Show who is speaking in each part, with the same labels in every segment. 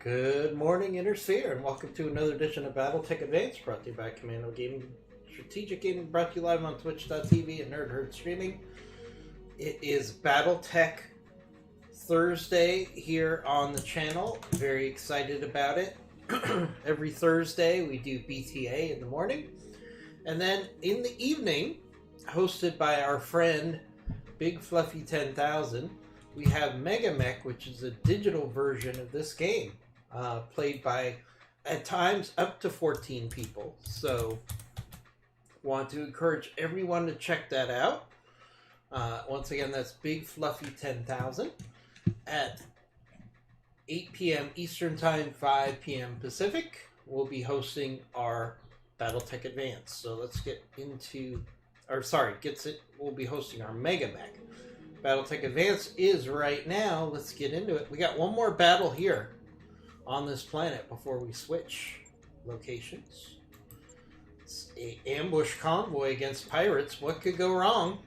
Speaker 1: Good morning, Intersphere, and welcome to another edition of BattleTech Advanced, brought to you by Commando Gaming. Strategic Gaming, brought to you live on Twitch.tv and NerdHerd Streaming. It is BattleTech Thursday here on the channel. Very excited about it. Every Thursday we do BTA in the morning. And then in the evening, hosted by our friend Big Fluffy 10,000, we have Mega Mech, which is a digital version of this game. Played by, at times, up to 14 people. So, want to encourage everyone to check that out. Once again, that's Big Fluffy 10,000 at 8 p.m. Eastern Time, 5 p.m. Pacific. We'll be hosting our BattleTech Advance. So let's get into, we'll be hosting our Mega Mech. BattleTech Advance is right now. Let's get into it. We got one more battle here on this planet before we switch locations. It's an ambush convoy against pirates. What could go wrong?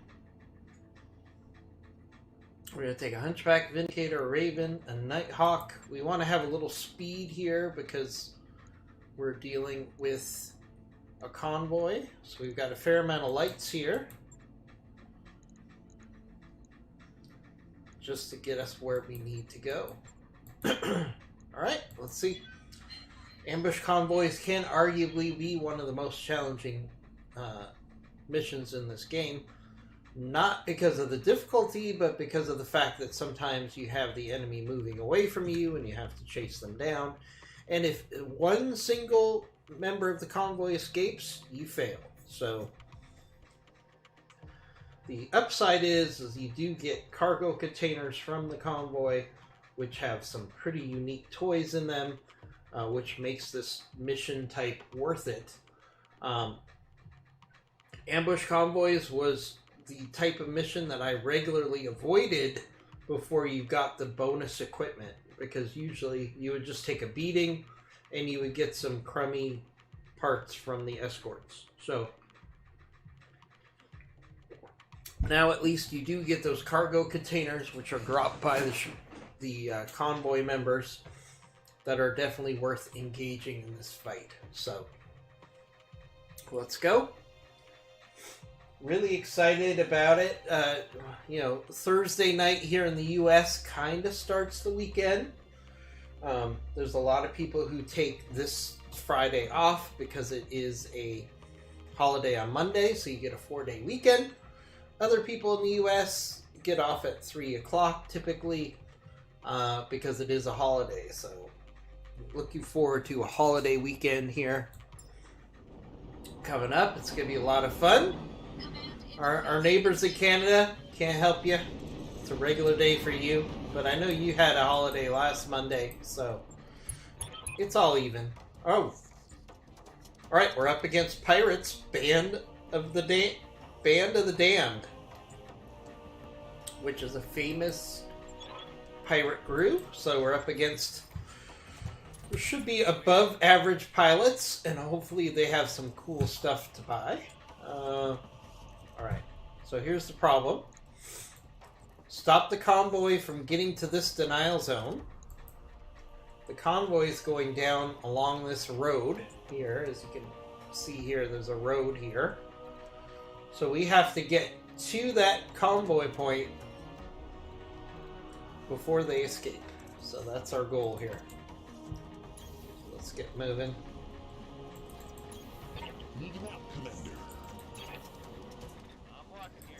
Speaker 1: We're going to take a Hunchback, Vindicator, a Raven, a Nighthawk. We want to have a little speed here because we're dealing with a convoy. So we've got a fair amount of lights here, just to get us where we need to go. Alright, let's see. Ambush convoys can arguably be one of the most challenging missions in this game. Not because of the difficulty, but because of the fact that sometimes you have the enemy moving away from you and you have to chase them down. And if one single member of the convoy escapes, you fail. So the upside is you do get cargo containers from the convoy, which have some pretty unique toys in them, which makes this mission type worth it. Ambush convoys was the type of mission that I regularly avoided before you got the bonus equipment, because usually you would just take a beating and you would get some crummy parts from the escorts. So now at least you do get those cargo containers, which are dropped by the convoy members, that are definitely worth engaging in this fight. So let's go. Really excited about it. Thursday night here in the US kind of starts the weekend. There's a lot of people who take this Friday off because it is a holiday on Monday, so you get a 4-day weekend. Other people in the US get off at 3 o'clock typically because it is a holiday. So looking forward to a holiday weekend here coming up. It's going to be a lot of fun. Our neighbors in Canada can't help you. It's a regular day for you, but I know you had a holiday last Monday, so it's all even. Oh, all right, we're up against pirates, Band of the Damned, which is a famous pirate group. So we're up against, there should be above average pilots, and hopefully they have some cool stuff to buy. Alright, so here's the problem. Stop the convoy from getting to this denial zone. The convoy is going down along this road here. As you can see here, there's a road here. So we have to get to that convoy point before they escape. So that's our goal here. So let's get moving.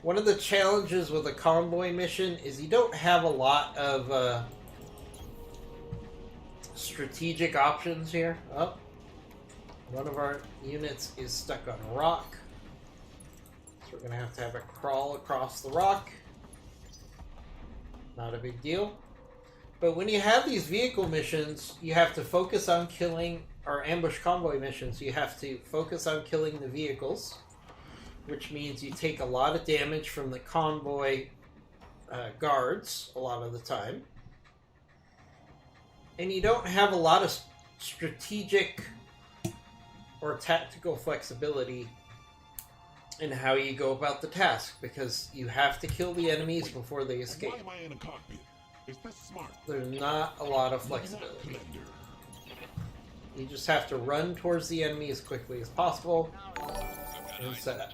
Speaker 1: One of the challenges with a convoy mission is you don't have a lot of strategic options here. Oh, one of our units is stuck on a rock. So we're going to have a crawl across the rock. Not a big deal. But when you have these vehicle missions, you have to focus on killing, or ambush convoy missions, you have to focus on killing the vehicles, which means you take a lot of damage from the convoy guards a lot of the time. And you don't have a lot of strategic or tactical flexibility in how you go about the task, because you have to kill the enemies before they escape.
Speaker 2: Why am I in a cockpit? Is that smart?
Speaker 1: There's not a lot of flexibility. You just have to run towards the enemy as quickly as possible. And set.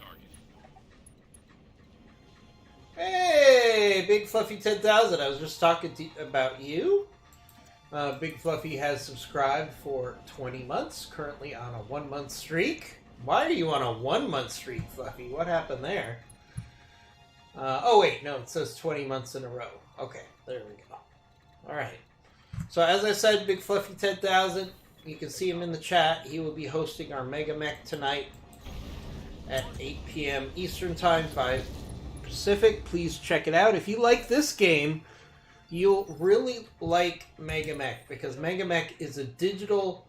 Speaker 1: Hey, Big Fluffy 10,000. I was just talking about you. Big Fluffy has subscribed for 20 months, currently on a 1-month streak. Why are you on a 1-month streak, Fluffy? What happened there? Oh, wait, no, it says 20 months in a row. Okay, there we go. Alright. So, as I said, Big Fluffy 10,000, you can see him in the chat. He will be hosting our Mega Mech tonight at 8 p.m. Eastern Time, 5 Pacific. Please check it out. If you like this game, you'll really like Mega Mech, because Mega Mech is a digital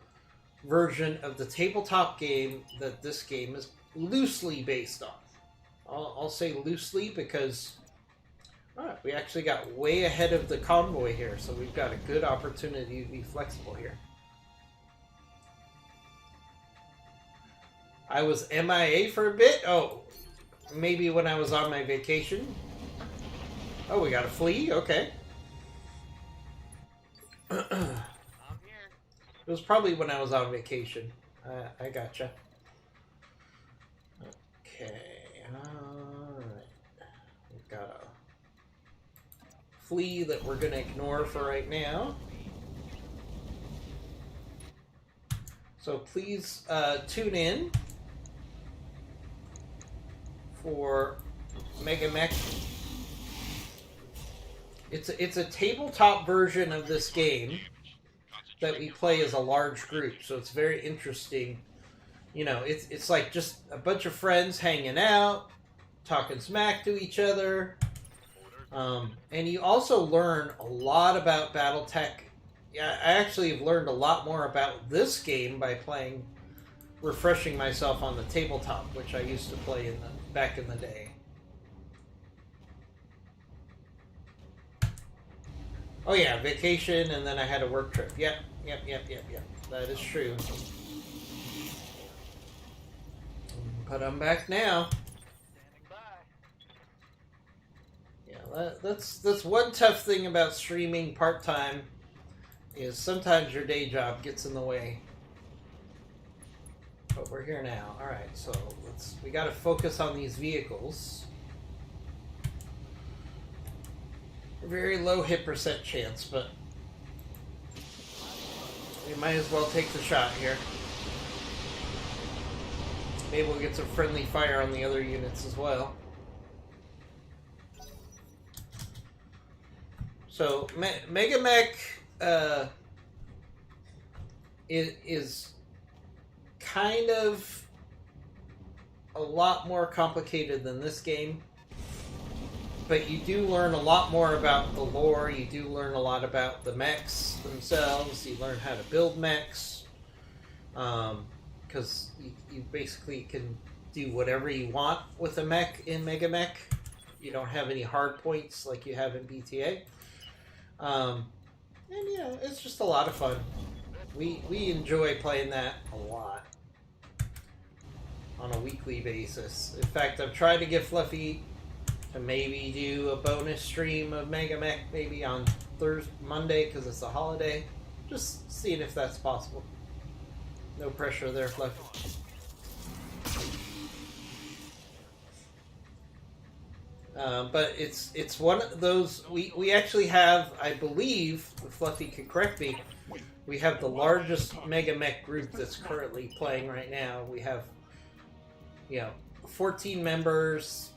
Speaker 1: version of the tabletop game that this game is loosely based on. I'll say loosely because we actually got way ahead of the convoy here, so we've got a good opportunity to be flexible here. I was MIA for a bit? Oh, maybe when I was on my vacation. Oh, we got a flea? Okay.
Speaker 2: I'm here.
Speaker 1: It was probably when I was on vacation. I gotcha. Okay, alright. We've got a flea that we're going to ignore for right now. So please tune in for Mega Mech. It's a tabletop version of this game that we play as a large group, so it's very interesting. You know, it's like just a bunch of friends hanging out, talking smack to each other, and you also learn a lot about BattleTech. Yeah, I actually have learned a lot more about this game by playing, refreshing myself on the tabletop, which I used to play back in the day. Oh yeah, vacation, and then I had a work trip. Yep. That is true. But I'm back now. Yeah, that's one tough thing about streaming part-time, is sometimes your day job gets in the way. But we're here now. Alright, so we gotta focus on these vehicles. Very low hit percent chance, but we might as well take the shot here. Maybe we'll get some friendly fire on the other units as well. So, Mega Mech is kind of a lot more complicated than this game. But you do learn a lot more about the lore, you do learn a lot about the mechs themselves, you learn how to build mechs, because you basically can do whatever you want with a mech in Mega Mech. You don't have any hard points like you have in BTA. And you know, it's just a lot of fun. We enjoy playing that a lot on a weekly basis. In fact, I've tried to get Fluffy to maybe do a bonus stream of Mega Mech maybe on Monday because it's a holiday. Just seeing if that's possible. No pressure there, Fluffy. But it's one of those, we actually have, I believe, Fluffy can correct me, we have the largest Mega Mech group that's currently playing right now. We have, 14 members,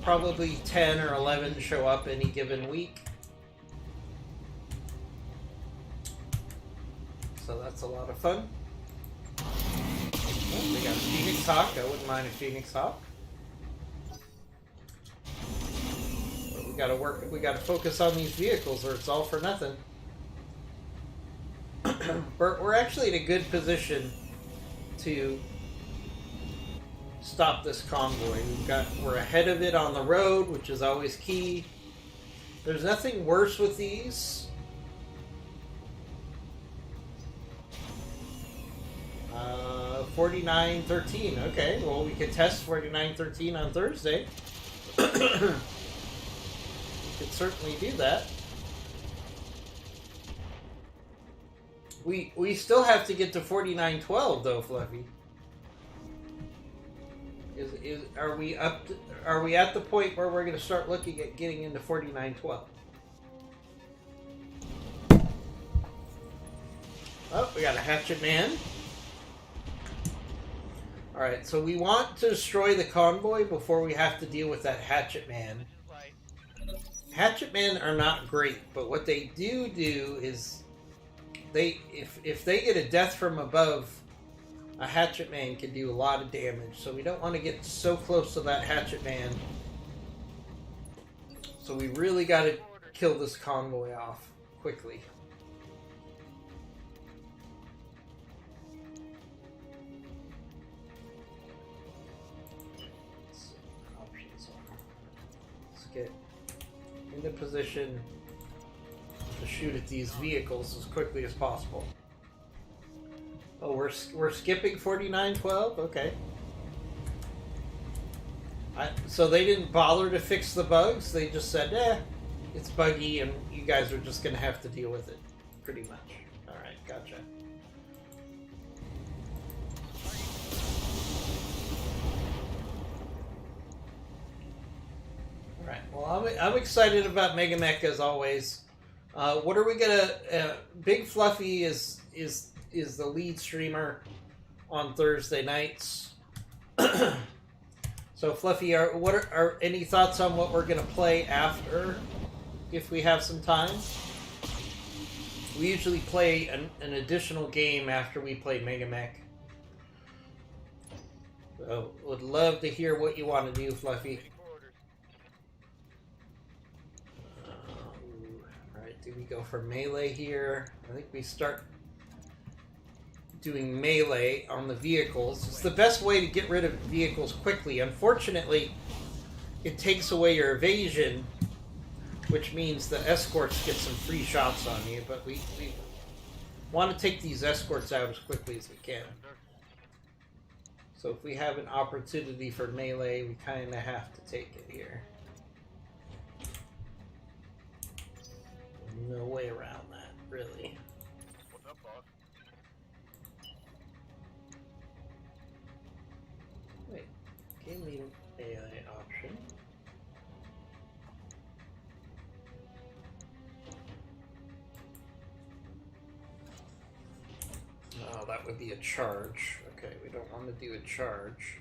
Speaker 1: probably 10 or 11 show up any given week. So that's a lot of fun. Oh, we got a Phoenix Hawk. I wouldn't mind a Phoenix Hawk. But we gotta focus on these vehicles or it's all for nothing. We're actually in a good position to stop this convoy. We're ahead of it on the road, which is always key. There's nothing worse with these. 4913. Okay, well, we could test 4913 on Thursday. We could certainly do that. We still have to get to 4912 though, Fluffy. Are we at the point where we're going to start looking at getting into 4912? Oh, we got a hatchet man. Alright, so we want to destroy the convoy before we have to deal with that hatchet man. Hatchet men are not great, but what they do is if they get a death from above, a hatchet man can do a lot of damage. So we don't want to get so close to that hatchet man. So we really got to kill this convoy off quickly. Let's get into position to shoot at these vehicles as quickly as possible. Oh, we're skipping 4912? Okay. So they didn't bother to fix the bugs? They just said, it's buggy and you guys are just going to have to deal with it. Pretty much. Alright, gotcha. Alright, well I'm excited about Mega Mech as always. What are we gonna... Big Fluffy is the lead streamer on Thursday nights. So Fluffy, what are any thoughts on what we're gonna play after, if we have some time? We usually play an additional game after we play Mega Mech. So would love to hear what you want to do, Fluffy. Alright, do we go for melee here? I think we start doing melee on the vehicles. It's the best way to get rid of vehicles quickly. Unfortunately, it takes away your evasion, which means the escorts get some free shots on you, but we want to take these escorts out as quickly as we can. So if we have an opportunity for melee, we kind of have to take it here. No way around that, really.
Speaker 2: What's up, boss?
Speaker 1: Wait, game lead AI option. Oh, that would be a charge. Okay, we don't want to do a charge.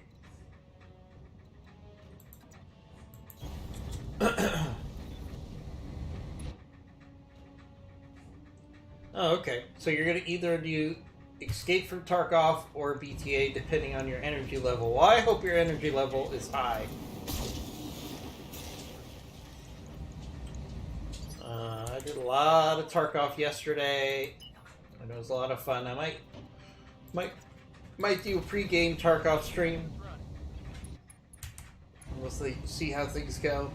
Speaker 1: Oh, okay. So you're going to either do Escape from Tarkov or BTA depending on your energy level. Well, I hope your energy level is high. I did a lot of Tarkov yesterday, and it was a lot of fun. I might do a pre-game Tarkov stream. We'll see how things go.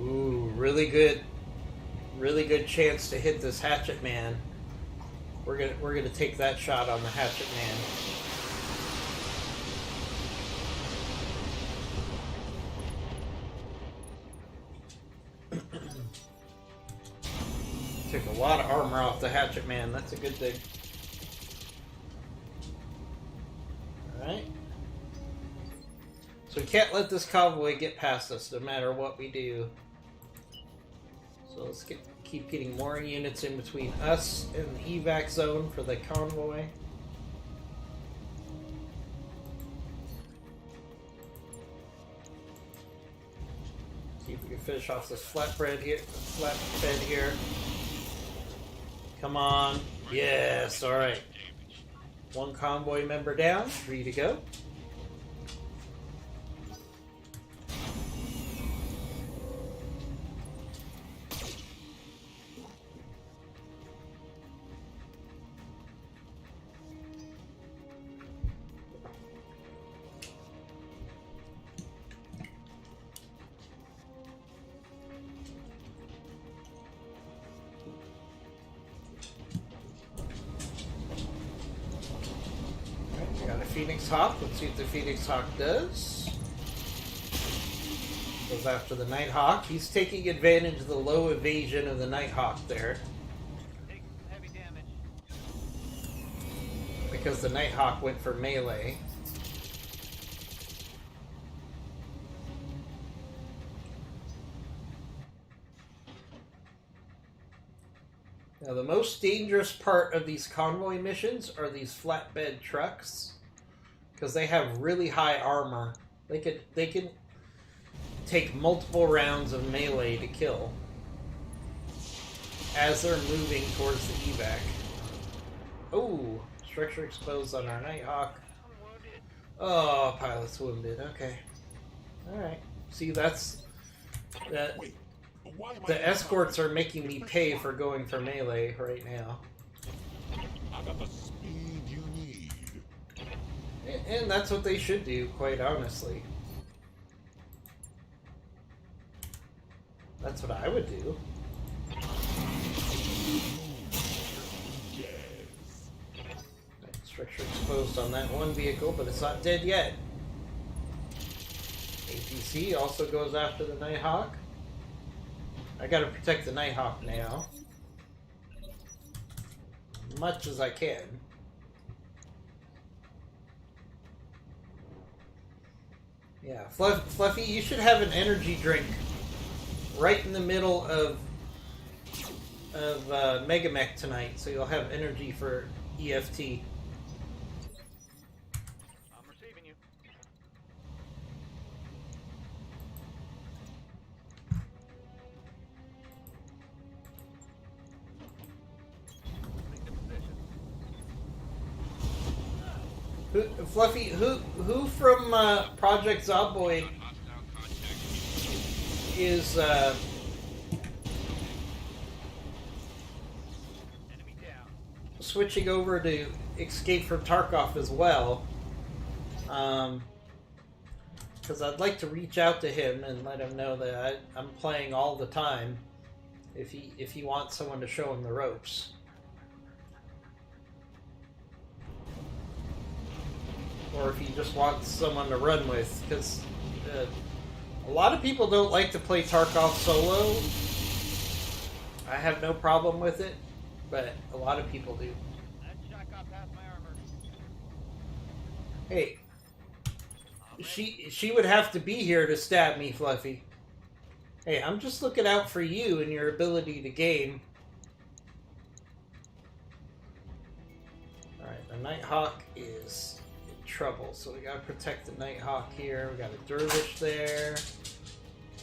Speaker 1: Ooh, really good chance to hit this hatchet man. We're gonna take that shot on the hatchet man. Took a lot of armor off the hatchet man. That's a good thing. All right. So we can't let this convoy get past us, no matter what we do. So let's keep getting more units in between us and the evac zone for the convoy. See if we can finish off this flatbed here. Come on. Yes, alright. One convoy member down, free to go. Phoenix Hawk. Let's see what the Phoenix Hawk does. Goes after the Nighthawk. He's taking advantage of the low evasion of the Nighthawk there.
Speaker 2: Take some heavy damage.
Speaker 1: Because the Nighthawk went for melee. Now, the most dangerous part of these convoy missions are these flatbed trucks, because they have really high armor. They can take multiple rounds of melee to kill as they're moving towards the evac. Oh, structure exposed on our Nighthawk. Oh, pilot's wounded. Okay, all right. See, that's that. The escorts are making me pay for going for melee right now.
Speaker 3: I got the speed you need.
Speaker 1: And that's what they should do, quite honestly. That's what I would do. Structure exposed on that one vehicle, but it's not dead yet. APC also goes after the Nighthawk. I gotta protect the Nighthawk now. As much as I can. Yeah, Fluffy, you should have an energy drink right in the middle of Megamech tonight, so you'll have energy for EFT.
Speaker 2: I'm receiving you. Take the position.
Speaker 1: Fluffy, who from Project Zomboid is
Speaker 2: Enemy down.
Speaker 1: switching over to Escape from Tarkov as well? Because I'd like to reach out to him and let him know that I'm playing all the time. If he wants someone to show him the ropes. Or if he just wants someone to run with, because a lot of people don't like to play Tarkov solo. I have no problem with it, but a lot of people do.
Speaker 2: That shot got past my armor.
Speaker 1: Hey, she would have to be here to stab me, Fluffy. Hey, I'm just looking out for you and your ability to game. Alright, the Nighthawk is in trouble, so we gotta protect the Nighthawk here. We got a Dervish there.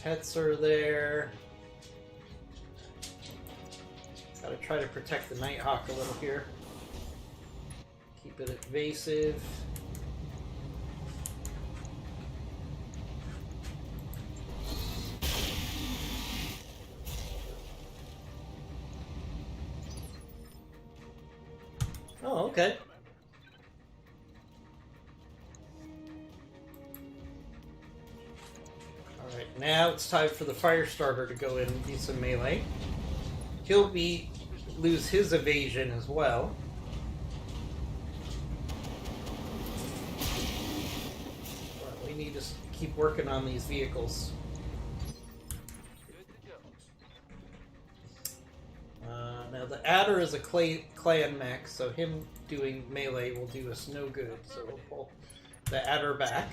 Speaker 1: Pets are there. Gotta try to protect the Nighthawk a little here. Keep it evasive. Oh, okay. Alright, now it's time for the Firestarter to go in and do some melee. He'll lose his evasion as well. But we need to keep working on these vehicles.
Speaker 2: Good to go.
Speaker 1: Now the Adder is a clan mech, so him doing melee will do us no good. So we'll pull the Adder back.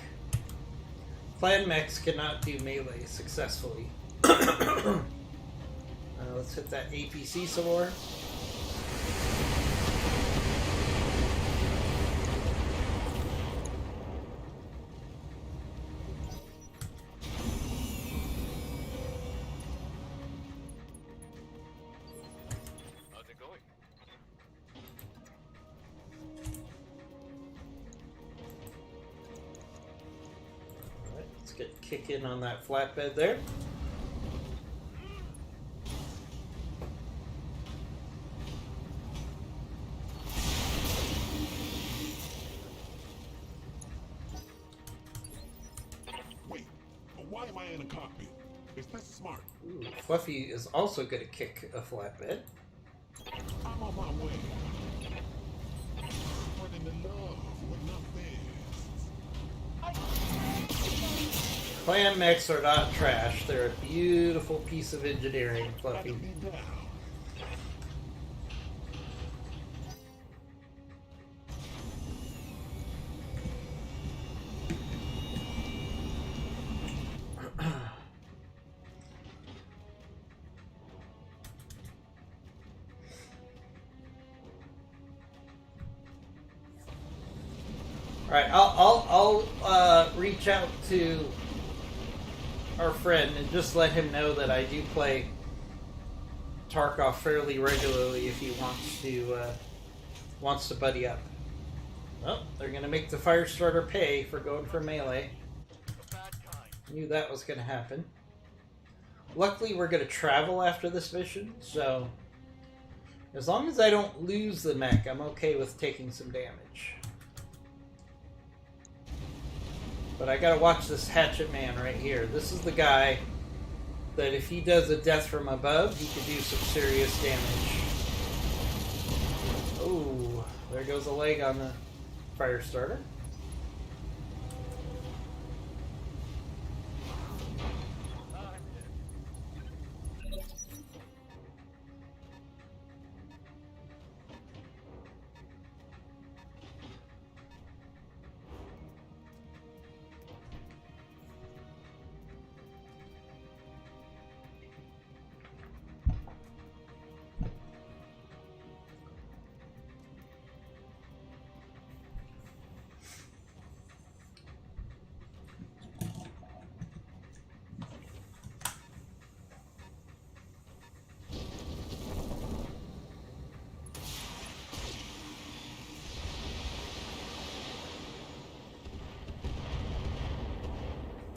Speaker 1: Clan mechs cannot do melee successfully. Let's hit that APC some more.
Speaker 2: How's it going?
Speaker 1: Alright, let's get kick in on that flatbed there.
Speaker 3: Wait, why am I in a cockpit? Is that smart?
Speaker 1: Ooh, Fluffy is also going to kick a flatbed.
Speaker 3: I'm on my way. Falling in love with not there.
Speaker 1: Clan mechs are not trash. They're a beautiful piece of engineering, Fluffy.
Speaker 3: Enemy down.
Speaker 1: All right, I'll reach out to our friend and just let him know that I do play Tarkov fairly regularly if he wants to buddy up. Well, they're gonna make the Firestarter pay for going for melee.
Speaker 2: The bad kind.
Speaker 1: Knew that was gonna happen. Luckily, we're gonna travel after this mission, so as long as I don't lose the mech, I'm okay with taking some damage. But I gotta watch this Hatchet Man right here. This is the guy that if he does a death from above, he could do some serious damage. Oh, there goes a leg on the Firestarter.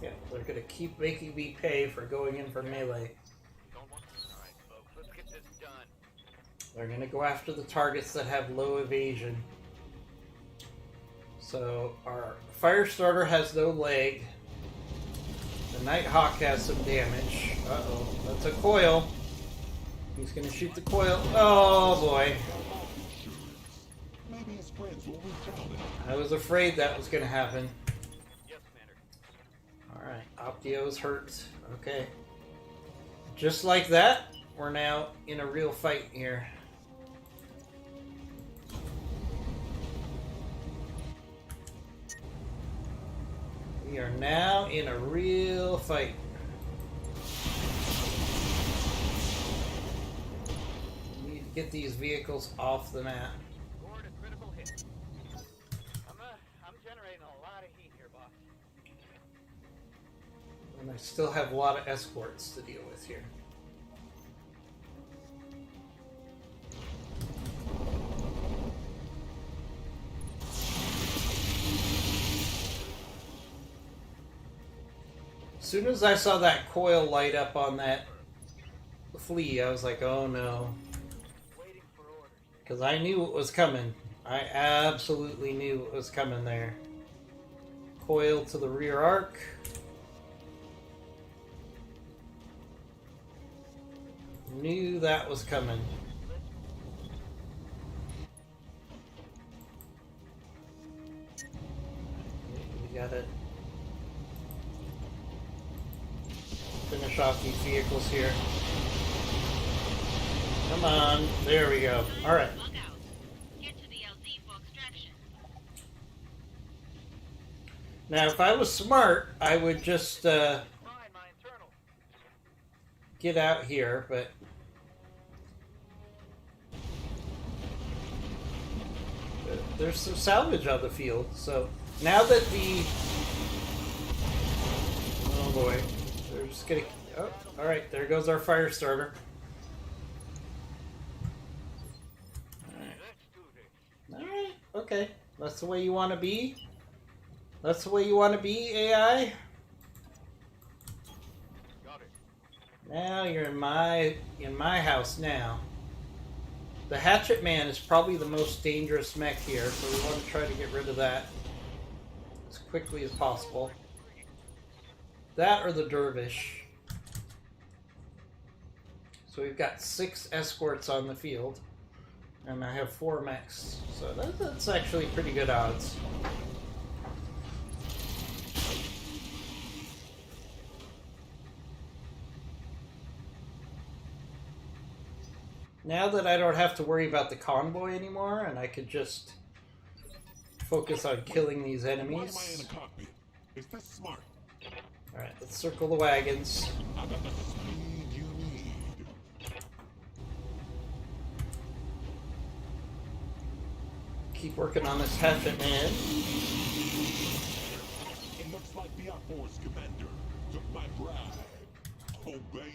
Speaker 1: Yeah, they're gonna keep making me pay for going in for melee.
Speaker 2: Don't want to. All right, folks, let's get this done.
Speaker 1: They're gonna go after the targets that have low evasion. So our Firestarter has no leg. The Nighthawk has some damage. Uh-oh, that's a coil. He's gonna shoot the coil. Oh boy.
Speaker 3: Maybe his friends will reach out and
Speaker 1: I was afraid that was gonna happen.
Speaker 2: Yes, Commander.
Speaker 1: Alright, Optio's hurt. Okay. Just like that, we're now in a real fight here. We are now in a real fight. We need to get these vehicles off the map.
Speaker 2: Scored a critical hit. I'm generating a lot of heat here, boss.
Speaker 1: And I still have a lot of escorts to deal with here. As soon as I saw that coil light up on that flea, I was like, oh no.
Speaker 2: Waiting for orders.
Speaker 1: Because I knew it was coming. I absolutely knew it was coming there. Coil to the rear arc. Knew that was coming. We gotta finish off these vehicles here. Come on, there we go. All right.
Speaker 4: Bug out. Get to the LZ for extraction.
Speaker 1: Now, if I was smart, I would just
Speaker 2: Fine, my internal.
Speaker 1: get out here, but there's some salvage on the field. So now that the oh boy, they're just gonna. Oh, all right, there goes our Firestarter.
Speaker 2: Let's do this.
Speaker 1: All right, okay, that's the way you want to be. That's the way you want to be, AI.
Speaker 2: Got it.
Speaker 1: Now you're in my house now. The Hatchet Man is probably the most dangerous mech here, so we want to try to get rid of that as quickly as possible. That or the Dervish. So we've got 6 escorts on the field, and I have 4 mechs, so that's actually pretty good odds. Now that I don't have to worry about the convoy anymore, and I could just focus on killing these
Speaker 3: Why am I in
Speaker 1: enemies.
Speaker 3: a cockpit? Is that smart?
Speaker 1: Alright, let's circle the wagons.
Speaker 3: I got the speed you need.
Speaker 1: Keep working on this hatchet man.
Speaker 3: It looks like the Force commander took my bride. Oh, baby.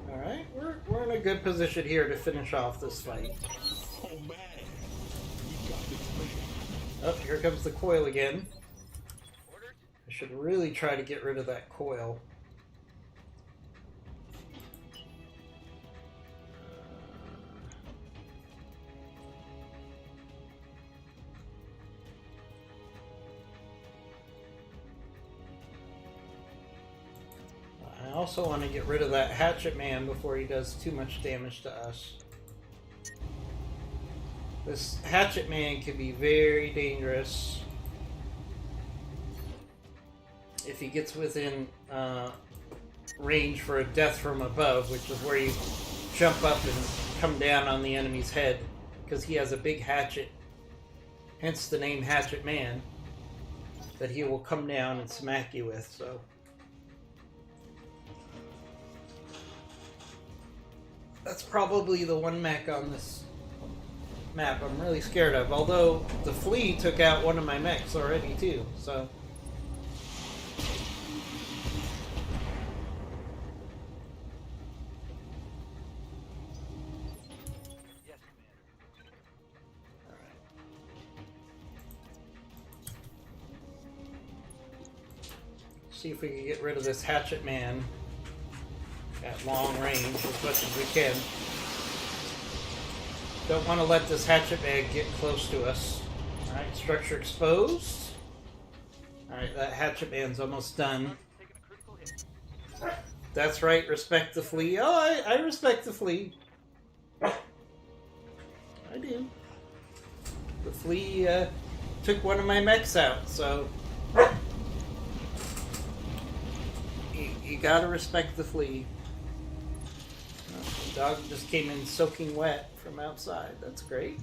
Speaker 1: Alright, we're in a good position here to finish off this fight.
Speaker 3: Oh, man. We got this man.
Speaker 1: Oh, here comes the coil again.
Speaker 2: Orders?
Speaker 1: I should really try to get rid of that coil. I also want to get rid of that hatchet man before he does too much damage to us. This hatchet man can be very dangerous if he gets within range for a death from above, which is where you jump up and come down on the enemy's head, because he has a big hatchet, hence the name Hatchet Man, that he will come down and smack you with. So that's probably the one mech on this map I'm really scared of, although the flea took out one of my mechs already too, so
Speaker 2: Yes, Commander.
Speaker 1: see if we can get rid of this hatchet man at long range as much as we can. Don't want to let this hatchet man get close to us. Alright, structure exposed. Alright, that hatchet man's almost done.
Speaker 2: Taking a critical hit.
Speaker 1: That's right, respect the flea. Oh, I respect the flea. I do. The flea took one of my mechs out, so you gotta respect the flea. The dog just came in soaking wet from outside. That's great.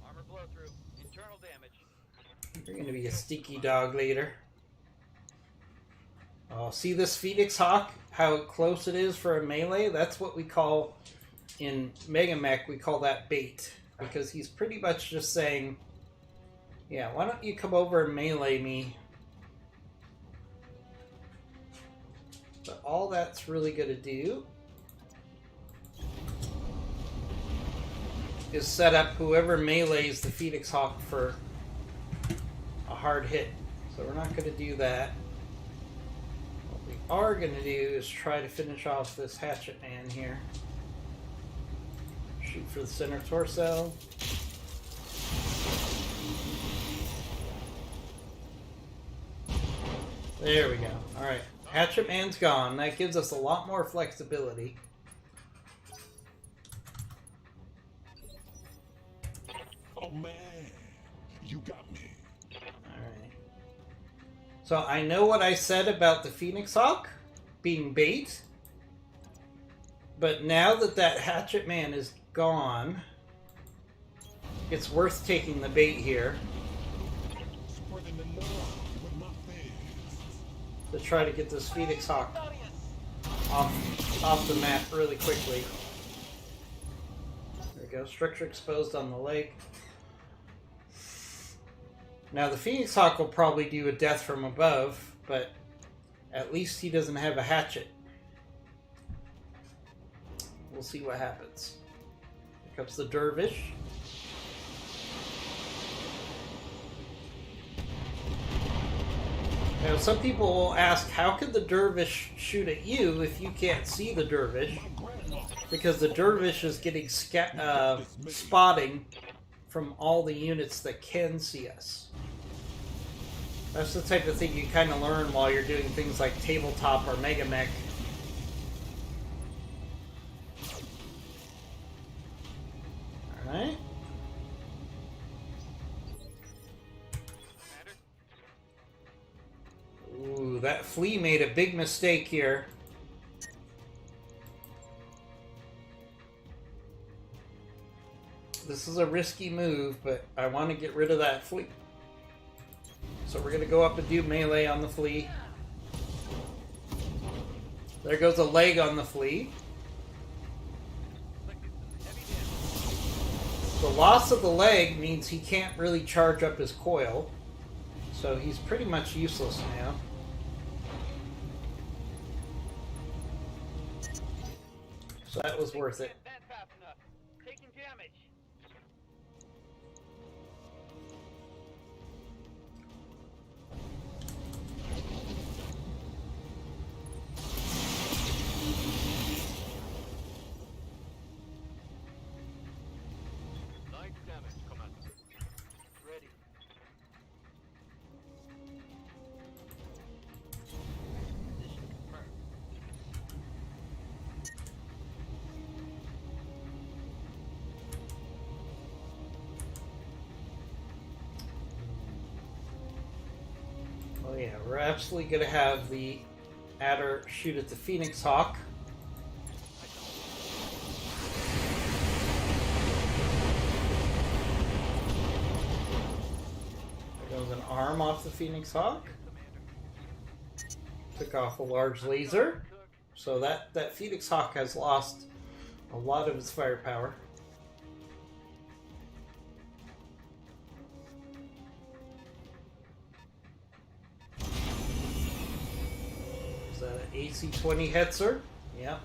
Speaker 2: Armor blow through. Internal damage.
Speaker 1: You're gonna be a stinky dog later. Oh, see this Phoenix Hawk? How close it is for a melee? That's what we call, in Mega Mech, we call that bait. Because he's pretty much just saying, yeah, why don't you come over and melee me? But all that's really gonna do is set up whoever melees the Phoenix Hawk for a hard hit. So we're not gonna do that. What we are gonna do is try to finish off this hatchet man here. Shoot for the center torso. There we go. Alright. Hatchet man's gone. That gives us a lot more flexibility.
Speaker 3: Oh, man. You got me.
Speaker 1: Alright. So I know what I said about the Phoenix Hawk being bait. But now that that hatchet man is gone, it's worth taking the bait here
Speaker 3: Spreading the love with my fists.
Speaker 1: to try to get this Phoenix Hawk off the map really quickly. There we go. Structure exposed on the leg. Now the Phoenix Hawk will probably do a death from above, but at least he doesn't have a hatchet. We'll see what happens. Here comes the Dervish. Now, some people will ask, how could the Dervish shoot at you if you can't see the Dervish?
Speaker 3: My grandma.
Speaker 1: Because the Dervish is getting spotting from all the units that can see us. That's the type of thing you kind of learn while you're doing things like tabletop or Mega Mech. Alright. Ooh, that flea made a big mistake here. This is a risky move, but I want to get rid of that flea. So we're going to go up and do melee on the flea. There goes a leg on the flea. The loss of the leg means he can't really charge up his coil. So he's pretty much useless now. So that was worth it.
Speaker 2: Taking damage. Light damage, Commander. Ready. Position confirmed.
Speaker 1: Oh yeah, we're absolutely going to have the Adder shoot at the Phoenix Hawk. There goes an arm off the Phoenix Hawk. Took off a large laser. So that Phoenix Hawk has lost a lot of its firepower. Is that an AC-20 Hetzer? Yep.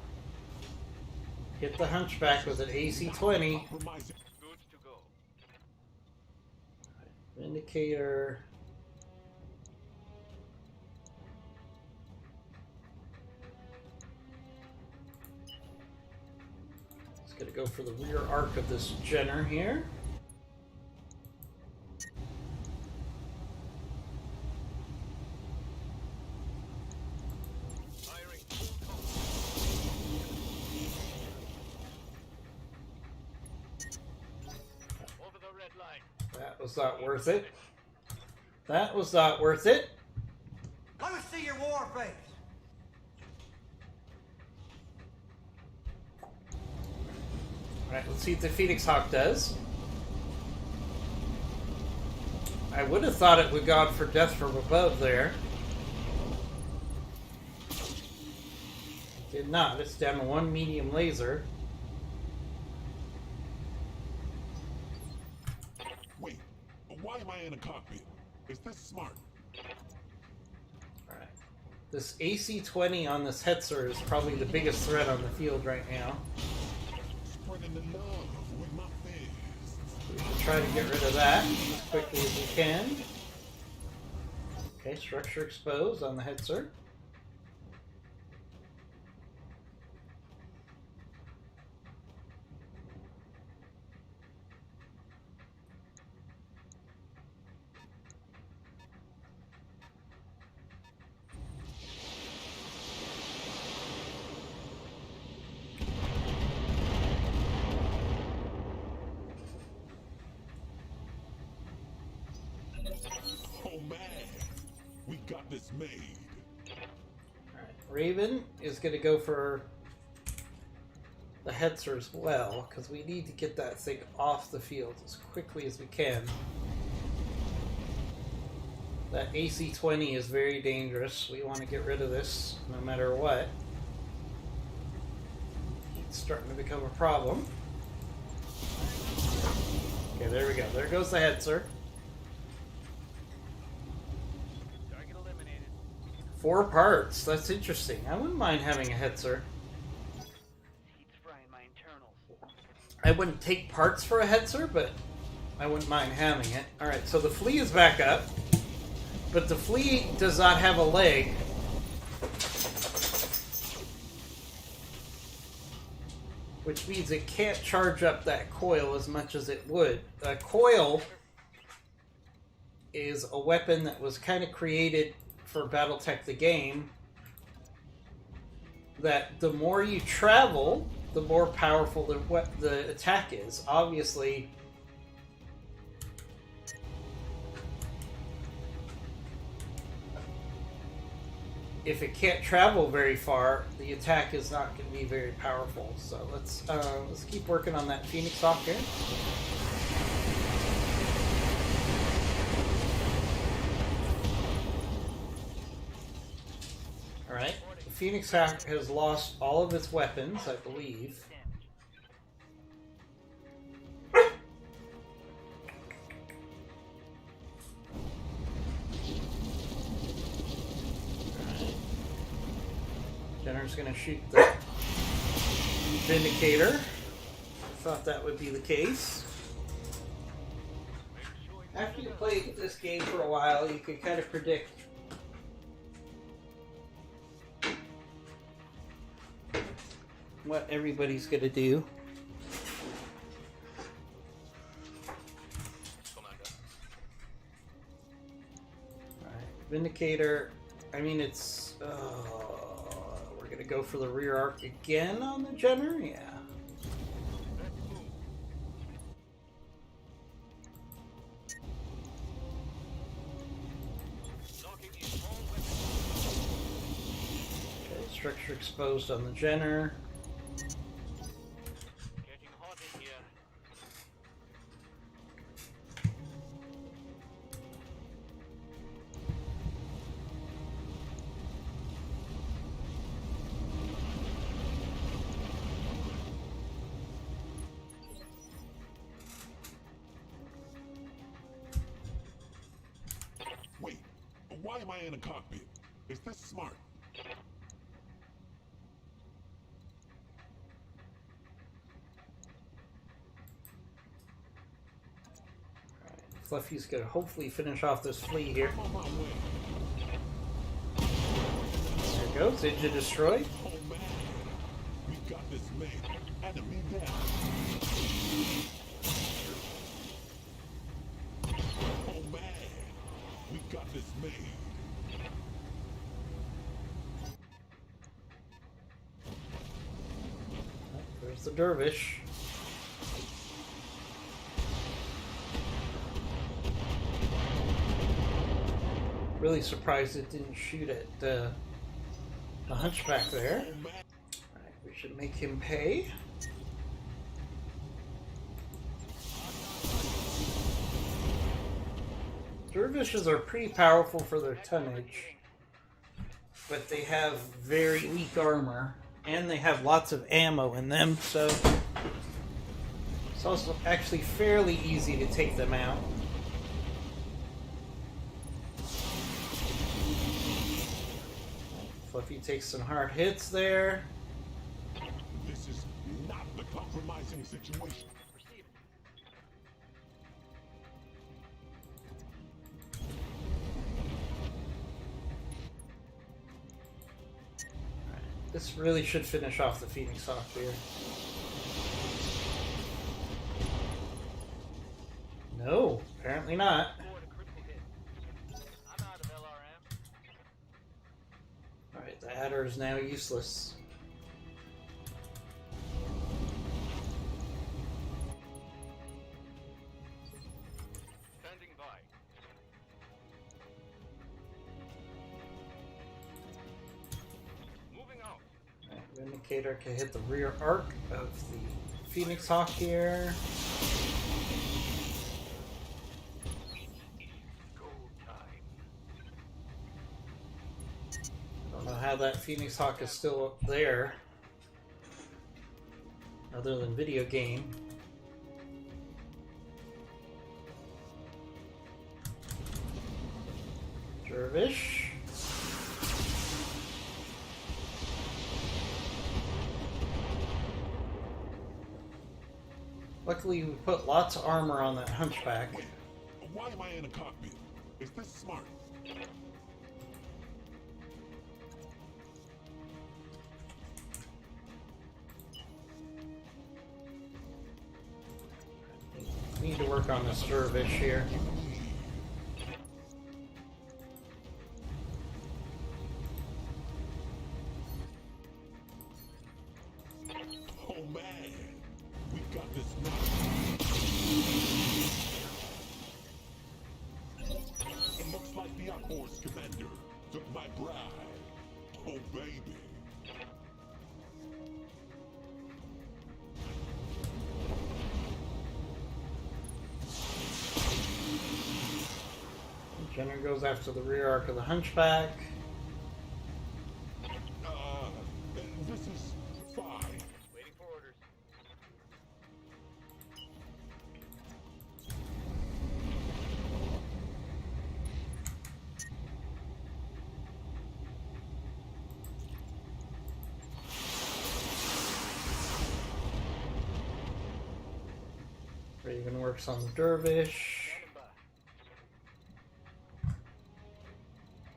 Speaker 1: Hit the Hunchback with an AC-20.
Speaker 3: Compromising.
Speaker 2: Good to go.
Speaker 1: Vindicator. It's going to go for the rear arc of this Jenner here.
Speaker 2: Firing full tone. Over the red line.
Speaker 1: That was not worth it. That was not worth it.
Speaker 5: Let me see your war face.
Speaker 1: Alright, let's see what the Phoenix Hawk does. I would have thought it would have gone for death from above there. It did not. It's down to one medium laser.
Speaker 3: Wait, why am I in a cockpit? Is this smart?
Speaker 1: Alright. This AC-20 on this Hetzer is probably the biggest threat on the field right now.
Speaker 3: Spreading the love with my fists.
Speaker 1: We should try to get rid of that as quickly as we can. Okay, structure exposed on the Hetzer.
Speaker 3: Oh man, we got this made.
Speaker 1: Alright, Raven is going to go for the Hetzer as well, because we need to get that thing off the field as quickly as we can. That AC-20 is very dangerous. We want to get rid of this no matter what. It's starting to become a problem. Okay, there we go. There goes the Hetzer.
Speaker 2: Target eliminated.
Speaker 1: 4 parts. That's interesting. I wouldn't mind having a Hetzer.
Speaker 2: Heat's frying my internals.
Speaker 1: I wouldn't take parts for a Hetzer, but I wouldn't mind having it. Alright, so the flea is back up. But the flea does not have a leg. which means it can't charge up that coil as much as it would. A coil is a weapon that was kind of created for Battletech the game, that the more you travel, the more powerful the attack is. Obviously, if it can't travel very far, the attack is not going to be very powerful. So let's keep working on that Phoenix Hawk here. All right, the Phoenix Hawk has lost all of its weapons, I believe. Jenner's gonna shoot the Vindicator. Thought that would be the case. After you play this game for a while, you can kind of predict what everybody's gonna do. Alright, Vindicator. I mean, it's. We're gonna go for the rear arc again on the Jenner? Yeah. Okay, structure exposed on the Jenner.
Speaker 2: Getting hot in here.
Speaker 3: Wait, why am I in a cockpit? Is this smart?
Speaker 1: Fluffy's gonna hopefully finish off this fleet here.
Speaker 3: I'm on my way.
Speaker 1: There it goes, engine destroyed.
Speaker 3: Oh man, we got this made. Enemy down. Oh man, we got this made.
Speaker 1: There's the Dervish. Really surprised it didn't shoot at the Hunchback there. Alright, we should make him pay. Dervishes are pretty powerful for their tonnage, but they have very weak armor, and they have lots of ammo in them, so it's also actually fairly easy to take them out. Fluffy takes some hard hits there.
Speaker 3: This is not the compromising situation.
Speaker 1: This really should finish off the Phoenix Hawk here. No, apparently not.
Speaker 2: Scored a critical hit. I'm out of LRM.
Speaker 1: Alright, the adder is now useless.
Speaker 2: Standing by. Moving out.
Speaker 1: Alright, Vindicator can hit the rear arc of the Phoenix Hawk here.
Speaker 2: Go time.
Speaker 1: Don't know how that Phoenix Hawk is still up there, other than video game. Dervish. Luckily, we put lots of armor on that Hunchback.
Speaker 3: Wait, why am I in a cockpit? Is this smart?
Speaker 1: work on this dervish here.
Speaker 3: Oh man, we got this now. It looks like the outpost commander took my bride. Oh baby.
Speaker 1: Jenner goes after the rear arc of the Hunchback.
Speaker 3: This is fine.
Speaker 2: Waiting for orders.
Speaker 1: Raven works on the dervish.
Speaker 2: Standing by.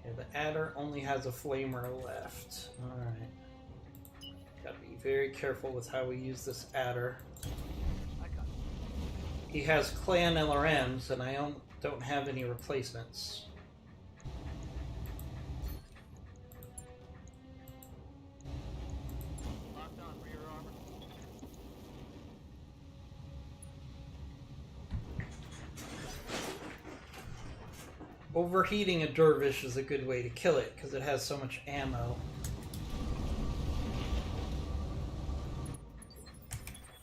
Speaker 1: Yeah, the adder only has a flamer left. Alright. Gotta be very careful with how we use this adder.
Speaker 2: I got it.
Speaker 1: He has clan LRMs, and I don't have any replacements.
Speaker 2: Locked on rear armor.
Speaker 1: Overheating a dervish is a good way to kill it, because it has so much ammo.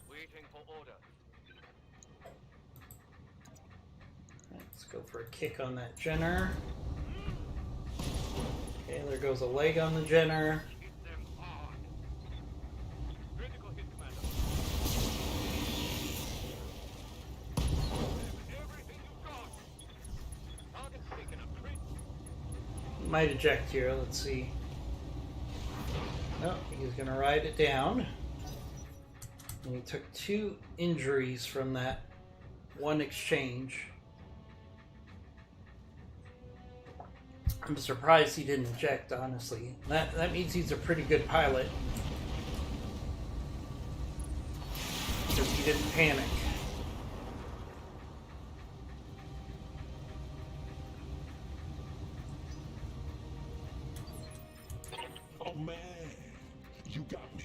Speaker 2: Waiting for order.
Speaker 1: Let's go for a kick on that Jenner. Okay, there goes a leg on the Jenner.
Speaker 2: Hit them hard. Critical hit, Commander. Everything you've got. Target's taking a crit.
Speaker 1: Might eject here, let's see. Nope, he's gonna ride it down. And he took 2 injuries from that one exchange. I'm surprised he didn't eject, honestly. That means he's a pretty good pilot. Because he didn't panic.
Speaker 3: Oh man, you got me.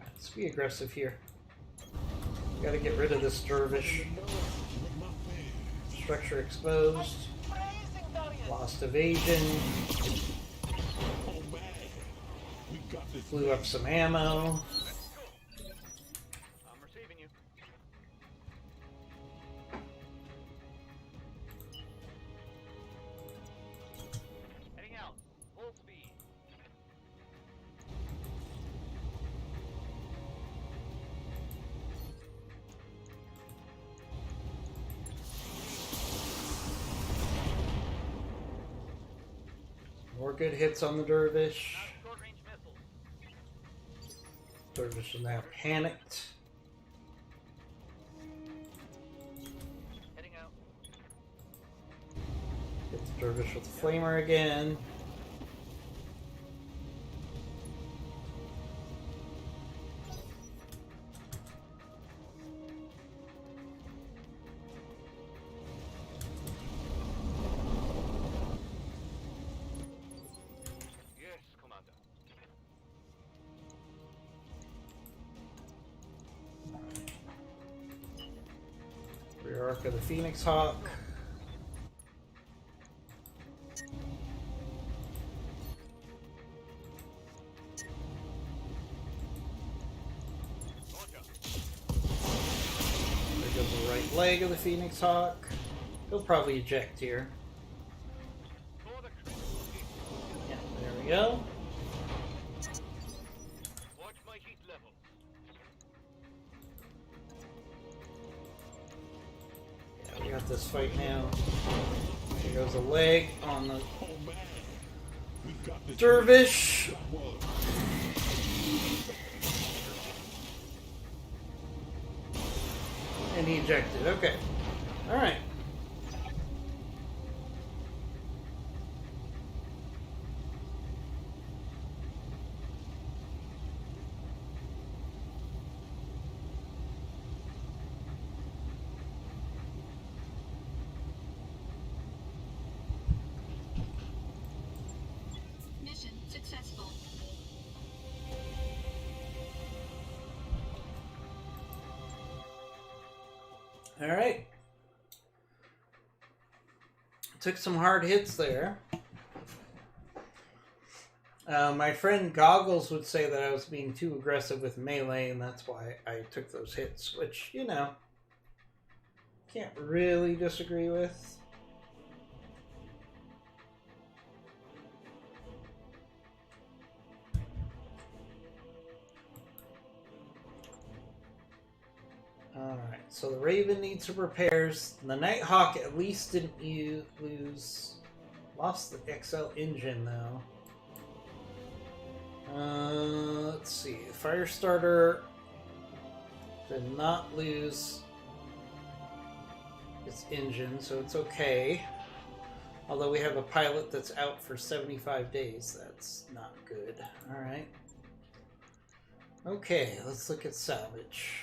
Speaker 1: Let's be aggressive here. Gotta get rid of this dervish.
Speaker 3: With my man.
Speaker 1: Structure exposed. Lost evasion.
Speaker 3: Oh man, we got this.
Speaker 1: Blew up some ammo.
Speaker 2: I'm receiving you. Heading out. Full speed.
Speaker 1: More good hits on the dervish.
Speaker 2: Not short-range missiles.
Speaker 1: Dervish is now panicked.
Speaker 2: Heading out.
Speaker 1: Hit the dervish with the flamer again.
Speaker 2: Yes, Commander.
Speaker 1: Rear arc of the Phoenix Hawk.
Speaker 2: Roger.
Speaker 1: There goes the right leg of the Phoenix Hawk. He'll probably eject here.
Speaker 2: For the critical hit.
Speaker 1: Yeah, there we go.
Speaker 2: Watch my heat level.
Speaker 1: Yeah, we got this fight now. There goes a leg on the
Speaker 3: Oh man, we got this.
Speaker 1: dervish.
Speaker 3: Whoa.
Speaker 1: And he ejected. Okay. Alright. All right. Took some hard hits there. My friend Goggles would say that I was being too aggressive with melee, and that's why I took those hits, which, you know, can't really disagree with. Alright, so the Raven needs some repairs. The Nighthawk at least didn't lost the XL engine though. Let's see. Firestarter did not lose its engine, so it's okay. Although we have a pilot that's out for 75 days. That's not good. Alright. Okay, let's look at salvage.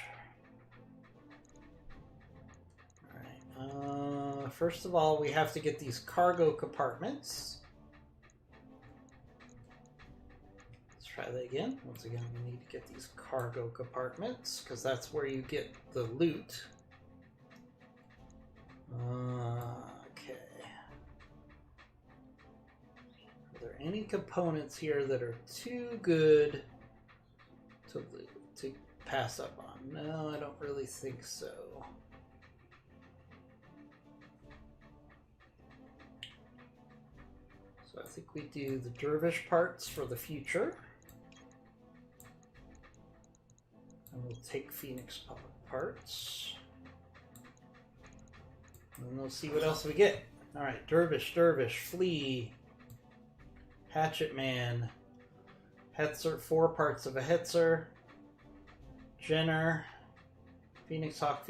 Speaker 1: Alright. First of all, we have to get these cargo compartments. Try that again. Once again, we need to get these cargo compartments because that's where you get the loot. Okay. Are there any components here that are too good to pass up on? No, I don't really think so. So I think we do the dervish parts for the future. And we'll take Phoenix parts. And we'll see what else we get. Alright, Dervish, Flea, Hatchet Man, Hetzer, 4 parts of a Hetzer, Jenner, Phoenix Hawk,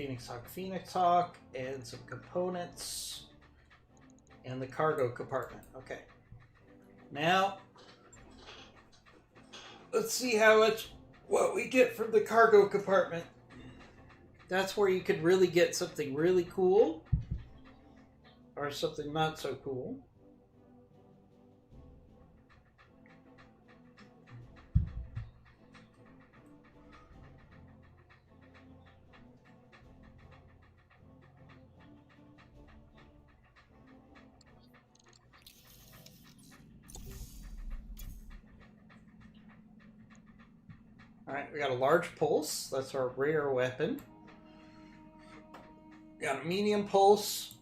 Speaker 1: and some components, and the cargo compartment. Okay. Now, let's see what we get from the cargo compartment. That's where you could really get something really cool or something not so cool. Alright, we got a large pulse. That's our rare weapon. We got a medium pulse.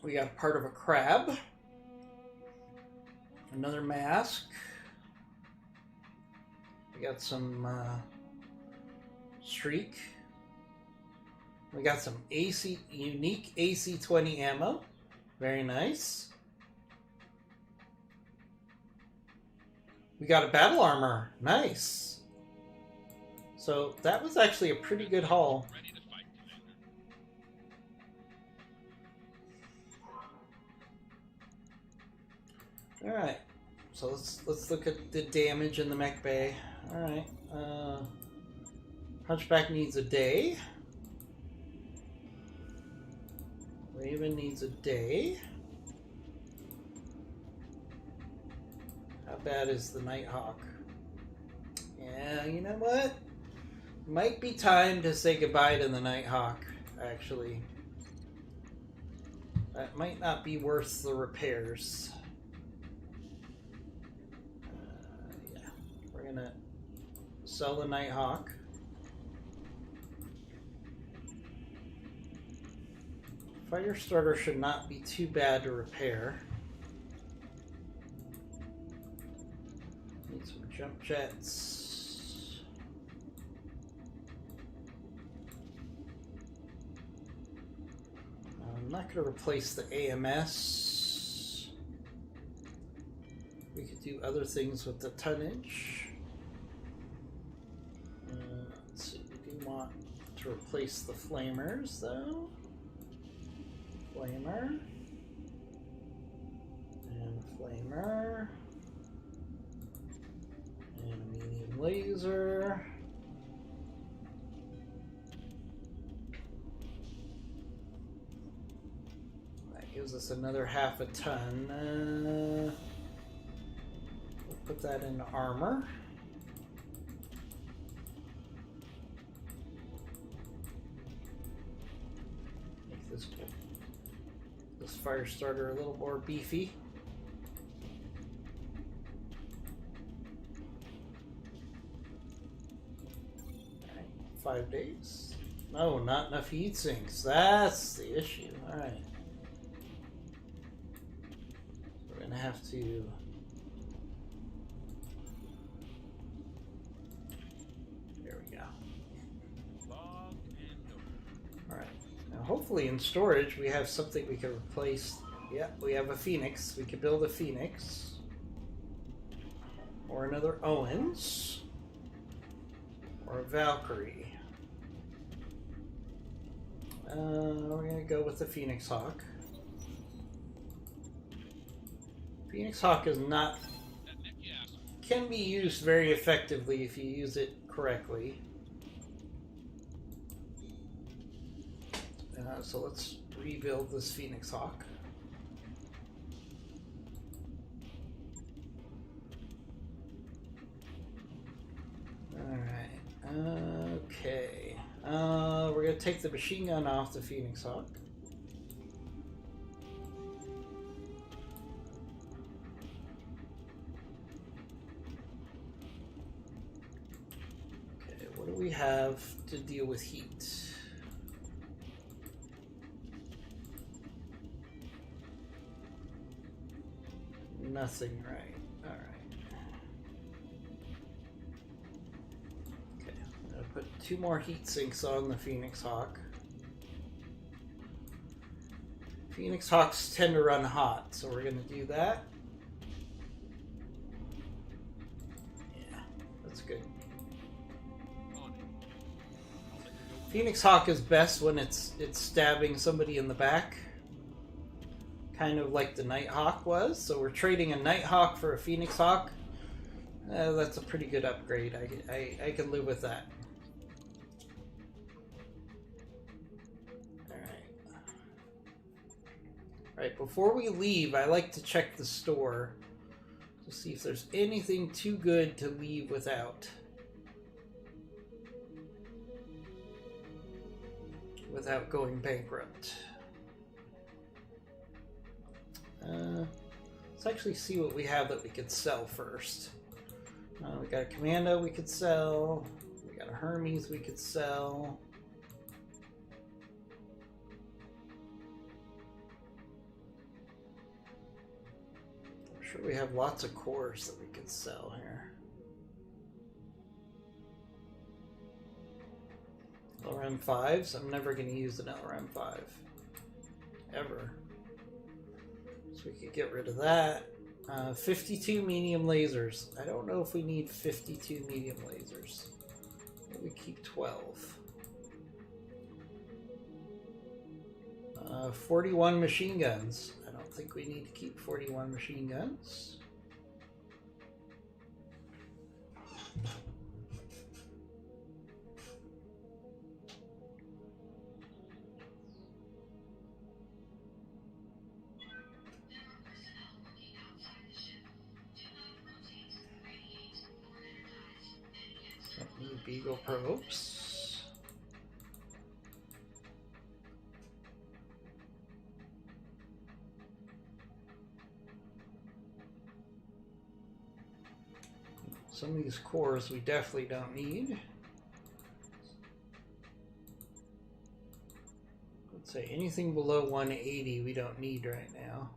Speaker 1: We got part of a crab. Another mask. We got some streak. We got some unique AC-20 ammo. Very nice. We got a battle armor. Nice. So that was actually a pretty good haul. All right. So let's look at the damage in the mech bay. All right. Hunchback needs a day. Raven needs a day. How bad is the Nighthawk? Yeah, you know what? Might be time to say goodbye to the Nighthawk, actually. That might not be worth the repairs. Yeah, we're gonna sell the Nighthawk. Firestarter should not be too bad to repair. Need some jump jets. I'm not going to replace the AMS. We could do other things with the tonnage. Let's see, we do want to replace the flamers though. Flamer. And flamer. And a medium laser. That gives us another half a ton. We'll put that into armor. this fire starter a little more beefy. Alright, 5 days. No, not enough heat sinks. That's the issue. Alright. We're gonna have to... There we go. Alright. Now hopefully in storage we have something we can replace. Yeah, we have a Phoenix. We could build a Phoenix. Or another Owens. Or a Valkyrie. We're gonna go with the Phoenix Hawk. Phoenix Hawk is not... can be used very effectively if you use it correctly. So let's rebuild this Phoenix Hawk. Alright, okay. We're going to take the machine gun off the Phoenix Hawk. Okay, what do we have to deal with heat? Nothing, right. Alright. Okay, I'm going to put 2 more heat sinks on the Phoenix Hawk. Phoenix Hawks tend to run hot, so we're going to do that. Yeah, that's good. Phoenix Hawk is best when it's stabbing somebody in the back. Kind of like the Nighthawk was. So we're trading a Nighthawk for a Phoenix Hawk. That's a pretty good upgrade. I can live with that. Alright, before we leave, I like to check the store to see if there's anything too good to leave without. Without going bankrupt. Let's actually see what we have that we could sell first. We got a Commando we could sell. We got a Hermes we could sell. I'm sure we have lots of cores that we could sell here. LRM-5s? I'm never going to use an LRM-5. Ever. So we could get rid of that. 52 medium lasers. I don't know if we need 52 medium lasers. Maybe keep 12. 41 machine guns. I don't think we need to keep 41 machine guns. Beagle probes. Some of these cores we definitely don't need. Let's say anything below 180 we don't need right now.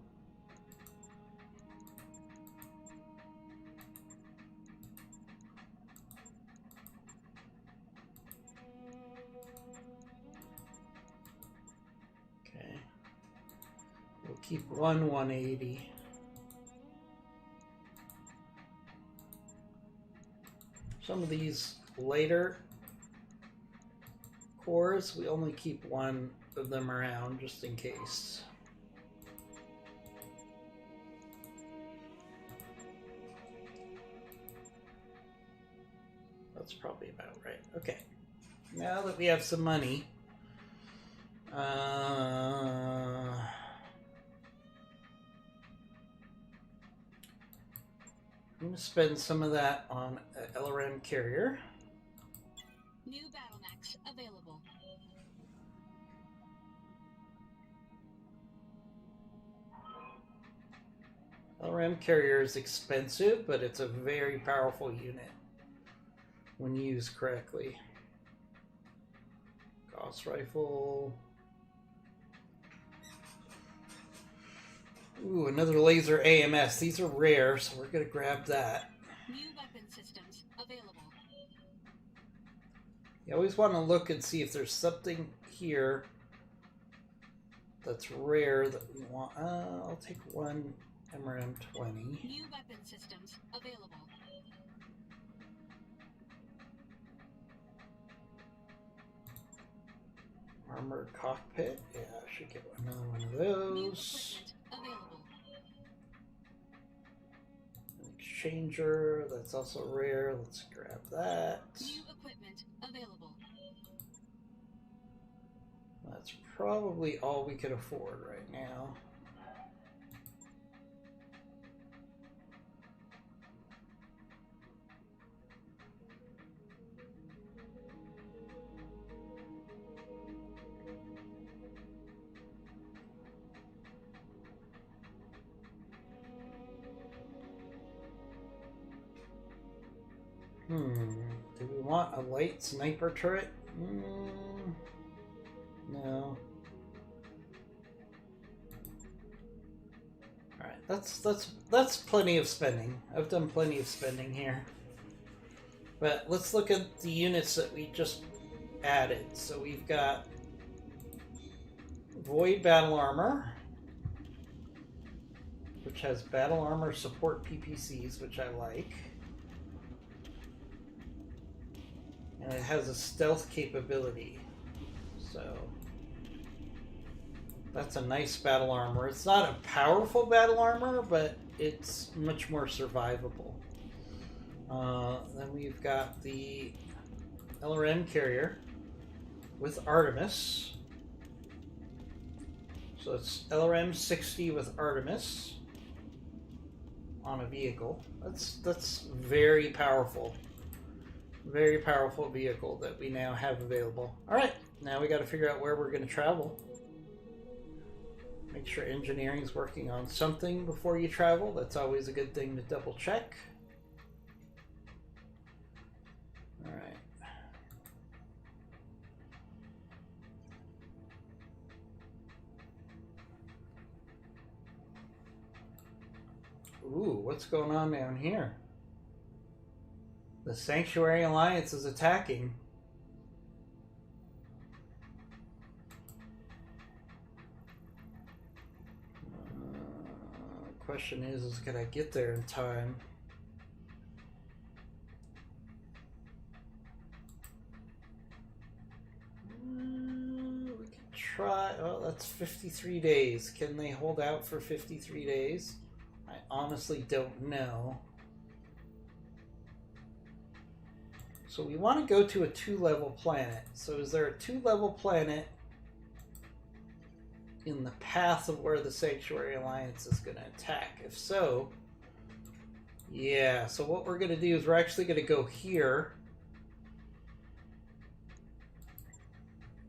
Speaker 1: Keep 180. Some of these later cores, we only keep one of them around just in case. That's probably about right. Okay. Now that we have some money, I'm going to spend some of that on an LRM carrier.
Speaker 4: New battle mechs available.
Speaker 1: LRM carrier is expensive, but it's a very powerful unit when used correctly. Gauss rifle. Ooh, another laser AMS. These are rare, so we're going to grab that.
Speaker 4: New weapon systems available.
Speaker 1: You always want to look and see if there's something here that's rare that we want. I'll take one MRM-20.
Speaker 4: New weapon systems available.
Speaker 1: Armored cockpit. Yeah, I should get another one of
Speaker 4: New
Speaker 1: those.
Speaker 4: equipment available.
Speaker 1: An exchanger. That's also rare. Let's grab that.
Speaker 4: New equipment available.
Speaker 1: That's probably all we could afford right now. Do we want a light sniper turret? No. Alright, that's plenty of spending. I've done plenty of spending here. But let's look at the units that we just added. So we've got Void Battle Armor, which has Battle Armor support PPCs, which I like. And it has a stealth capability. So that's a nice battle armor. It's not a powerful battle armor, but it's much more survivable. Then we've got the LRM carrier with Artemis. So it's LRM 60 with Artemis on a vehicle. That's very powerful. Very powerful vehicle that we now have available. Alright, now we got to figure out where we're going to travel. Make sure engineering's working on something before you travel. That's always a good thing to double check. Alright. Ooh, what's going on down here? The Sanctuary Alliance is attacking. Question is can I get there in time? We can try. Oh, that's 53 days. Can they hold out for 53 days? I honestly don't know. So we want to go to a 2-level planet. So is there a 2-level planet in the path of where the Sanctuary Alliance is going to attack? If so, yeah. So what we're going to do is we're actually going to go here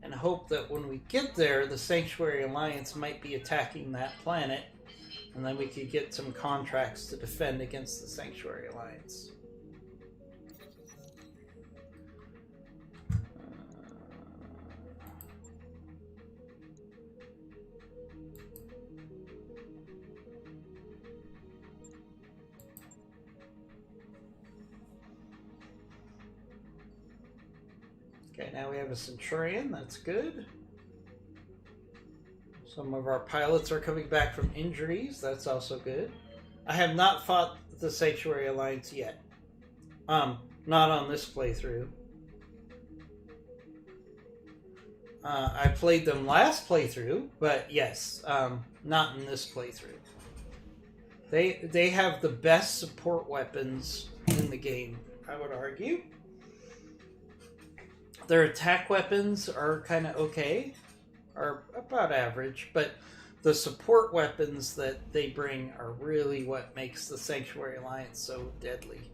Speaker 1: and hope that when we get there, the Sanctuary Alliance might be attacking that planet, and then we could get some contracts to defend against the Sanctuary Alliance. Okay, now we have a Centurion, that's good. Some of our pilots are coming back from injuries, that's also good. I have not fought the Sanctuary Alliance yet. Not on this playthrough. I played them last playthrough, but yes, not in this playthrough. They have the best support weapons in the game, I would argue. Their attack weapons are kind of okay, are about average, but the support weapons that they bring are really what makes the Sanctuary Alliance so deadly.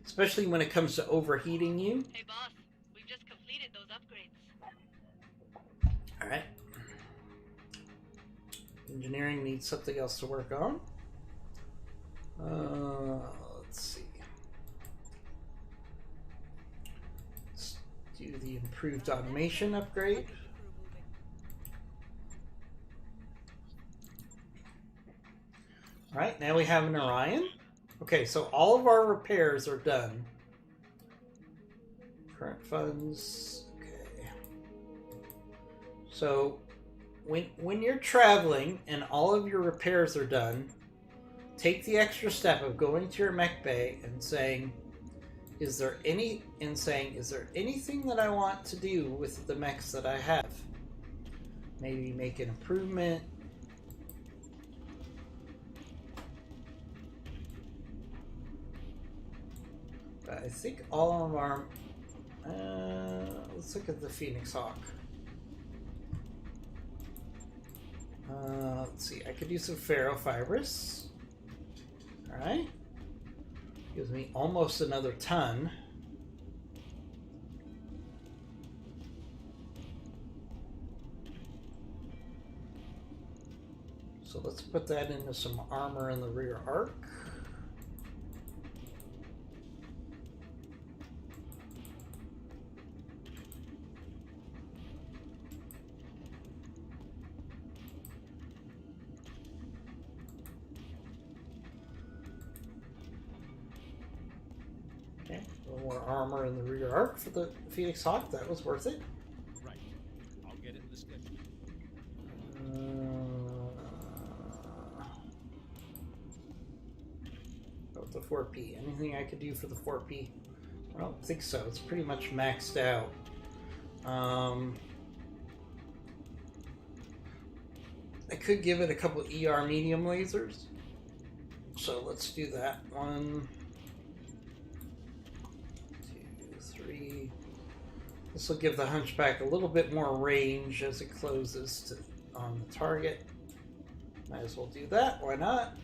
Speaker 1: Especially when it comes to overheating you.
Speaker 4: Hey boss, we've just completed those upgrades.
Speaker 1: Alright. Engineering needs something else to work on. Let's see. Let's do the improved automation upgrade. Alright, now we have an Orion. Okay, so all of our repairs are done. Current funds. Okay. So when you're traveling and all of your repairs are done, take the extra step of going to your mech bay and saying, is there anything that I want to do with the mechs that I have? Maybe make an improvement. But I think all of our let's look at the Phoenix Hawk. Let's see, I could do some ferrofibrous. Alright. Gives me almost another ton. So let's put that into some armor in the rear arc. Okay, a little more armor in the rear arc for the Phoenix Hawk. That was worth it.
Speaker 6: Right. I'll get it in the schedule.
Speaker 1: About the 4P. Anything I could do for the 4P? I don't think so. It's pretty much maxed out. I could give it a couple ER medium lasers. So let's do that. 1, 2, 3. This will give the Hunchback a little bit more range as it closes on the target. Might as well do that. Why not?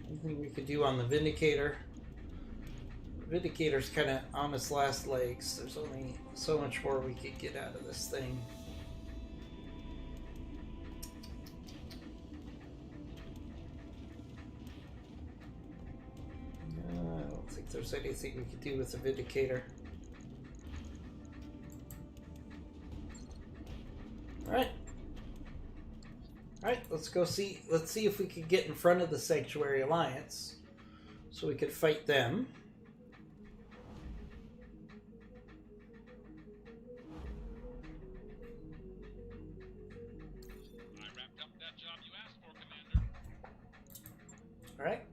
Speaker 1: Anything we could do on the Vindicator? Vindicator's kind of on its last legs. There's only so much more we could get out of this thing. I don't think there's anything we could do with the Vindicator. Alright. Alright, let's go see. Let's see if we can get in front of the Sanctuary Alliance so we could fight them.
Speaker 6: I wrapped up that job you asked for, Commander.
Speaker 1: Alright.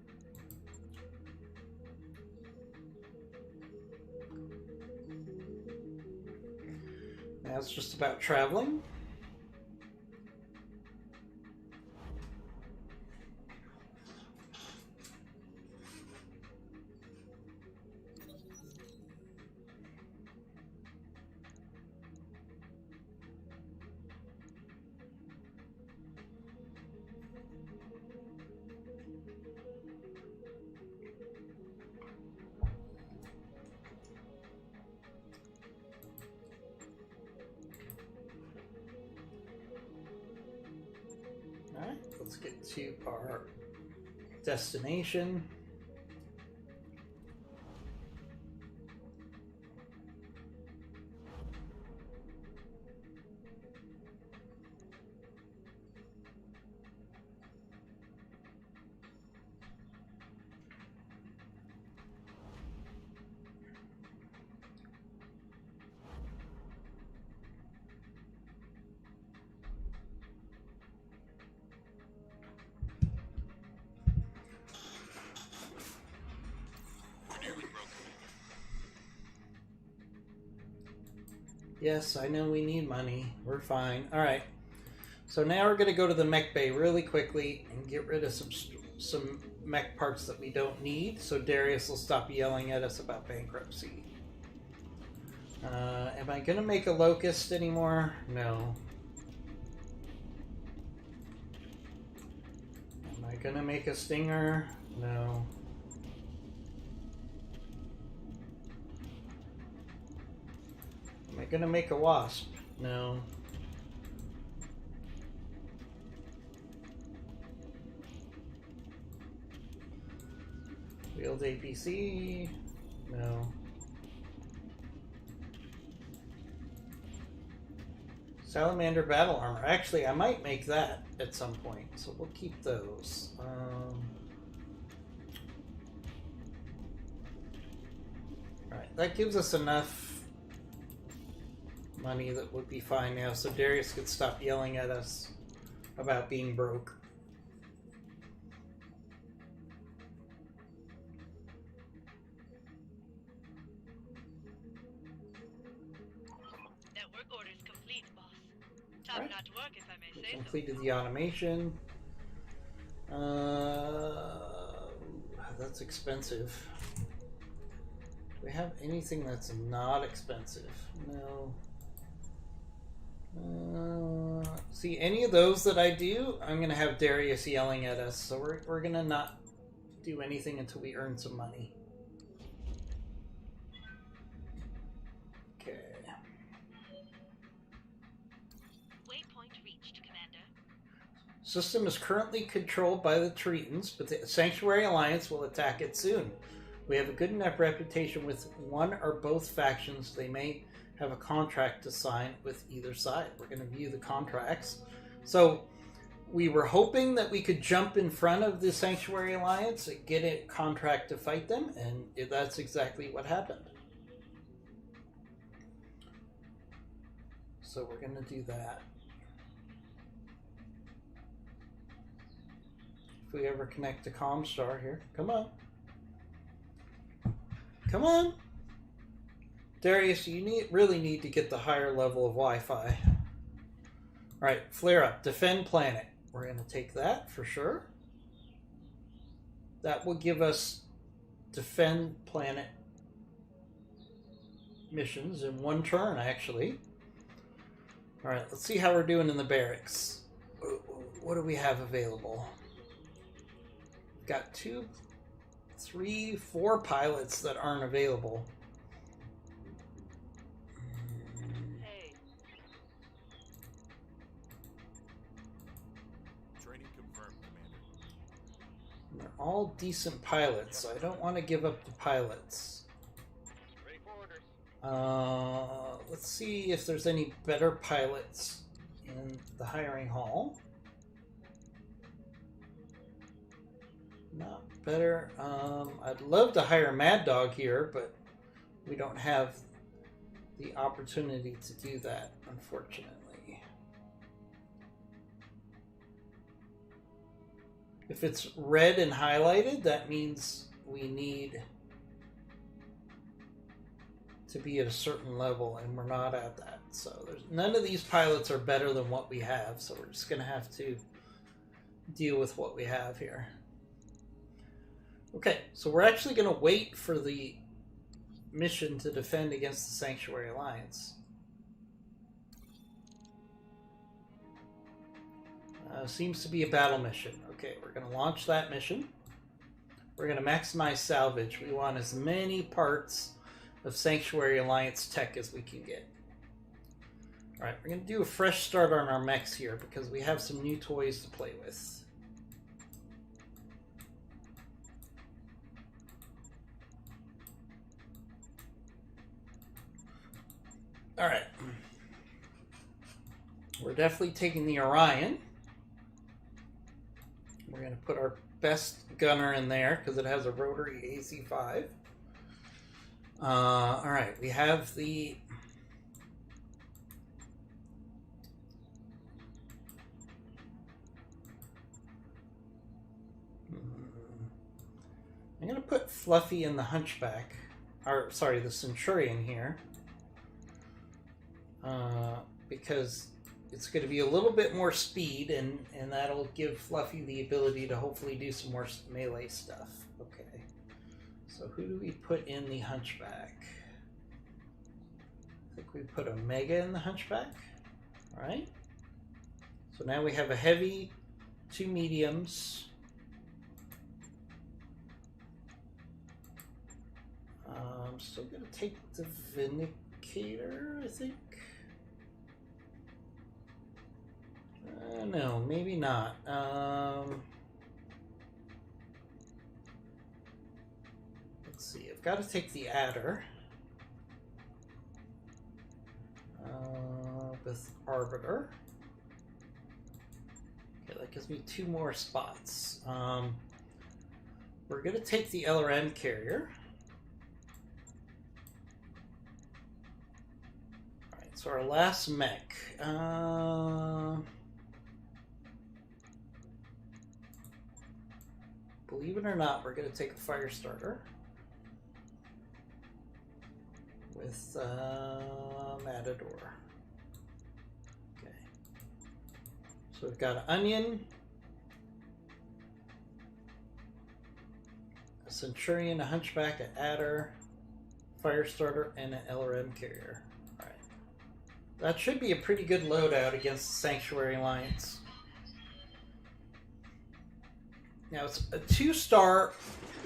Speaker 1: Now it's just about traveling. Alright, let's get to our destination. Yes, I know we need money. We're fine. Alright. So now we're going to go to the mech bay really quickly and get rid of some mech parts that we don't need, so Darius will stop yelling at us about bankruptcy. Am I going to make a Locust anymore? No. Am I going to make a Stinger? No. Am I going to make a Wasp? No. Field APC. No. Salamander battle armor. Actually, I might make that at some point, so we'll keep those. Alright, that gives us enough money that would be fine now, so Darius could stop yelling at us about being broke.
Speaker 4: That work order is complete, boss. Top notch work, if I may
Speaker 1: We
Speaker 4: say so.
Speaker 1: completed the automation. That's expensive. Do we have anything that's not expensive? No. See, any of those that I do, I'm going to have Darius yelling at us, so we're going to not do anything until we earn some money. Okay.
Speaker 4: Waypoint reached, Commander.
Speaker 1: System is currently controlled by the Tretans, but the Sanctuary Alliance will attack it soon. We have a good enough reputation with one or both factions. They may have a contract to sign with either side. We're going to view the contracts. So we were hoping that we could jump in front of the Sanctuary Alliance and get a contract to fight them, and that's exactly what happened. So we're going to do that. If we ever connect to Comstar here. Come on. Come on. Darius, you really need to get the higher level of Wi-Fi. Alright, flare up. Defend planet. We're going to take that for sure. That will give us defend planet missions in one turn, actually. Alright, let's see how we're doing in the barracks. What do we have available? We've got 2, 3, 4 pilots that aren't available.
Speaker 2: Hey,
Speaker 3: Training confirmed, Commander.
Speaker 1: And they're all decent pilots, so I don't want to give up the pilots.
Speaker 2: ready for orders.
Speaker 1: Let's see if there's any better pilots in the hiring hall. Not better. I'd love to hire Mad Dog here, but we don't have the opportunity to do that, unfortunately. If it's red and highlighted, that means we need to be at a certain level, and we're not at that. So none of these pilots are better than what we have, so we're just going to have to deal with what we have here. Okay, so we're actually going to wait for the mission to defend against the Sanctuary Alliance. Seems to be a battle mission. Okay, we're going to launch that mission. We're going to maximize salvage. We want as many parts of Sanctuary Alliance tech as we can get. Alright, we're going to do a fresh start on our mechs here because we have some new toys to play with. Alright. We're definitely taking the Orion. We're going to put our best gunner in there because it has a rotary AC-5. Alright, we have the... I'm going to put Fluffy in the Hunchback. Or, sorry, the Centurion here. Because it's going to be a little bit more speed, and that'll give Fluffy the ability to hopefully do some more melee stuff. Okay. So who do we put in the Hunchback? I think we put a Mega in the Hunchback. Alright. So now we have a heavy, 2 mediums. I'm still going to take the Vindicator, I think. No, maybe not. Let's see, I've got to take the adder with Arbiter. Okay, that gives me 2 more spots. We're going to take the LRM carrier. Alright, so our last mech. Believe it or not, we're going to take a fire starter with Matador. Okay. So we've got an Onion, a Centurion, a Hunchback, an Adder, fire starter, and an LRM carrier. Alright. That should be a pretty good loadout against the Sanctuary Alliance. Now, it's a 2-star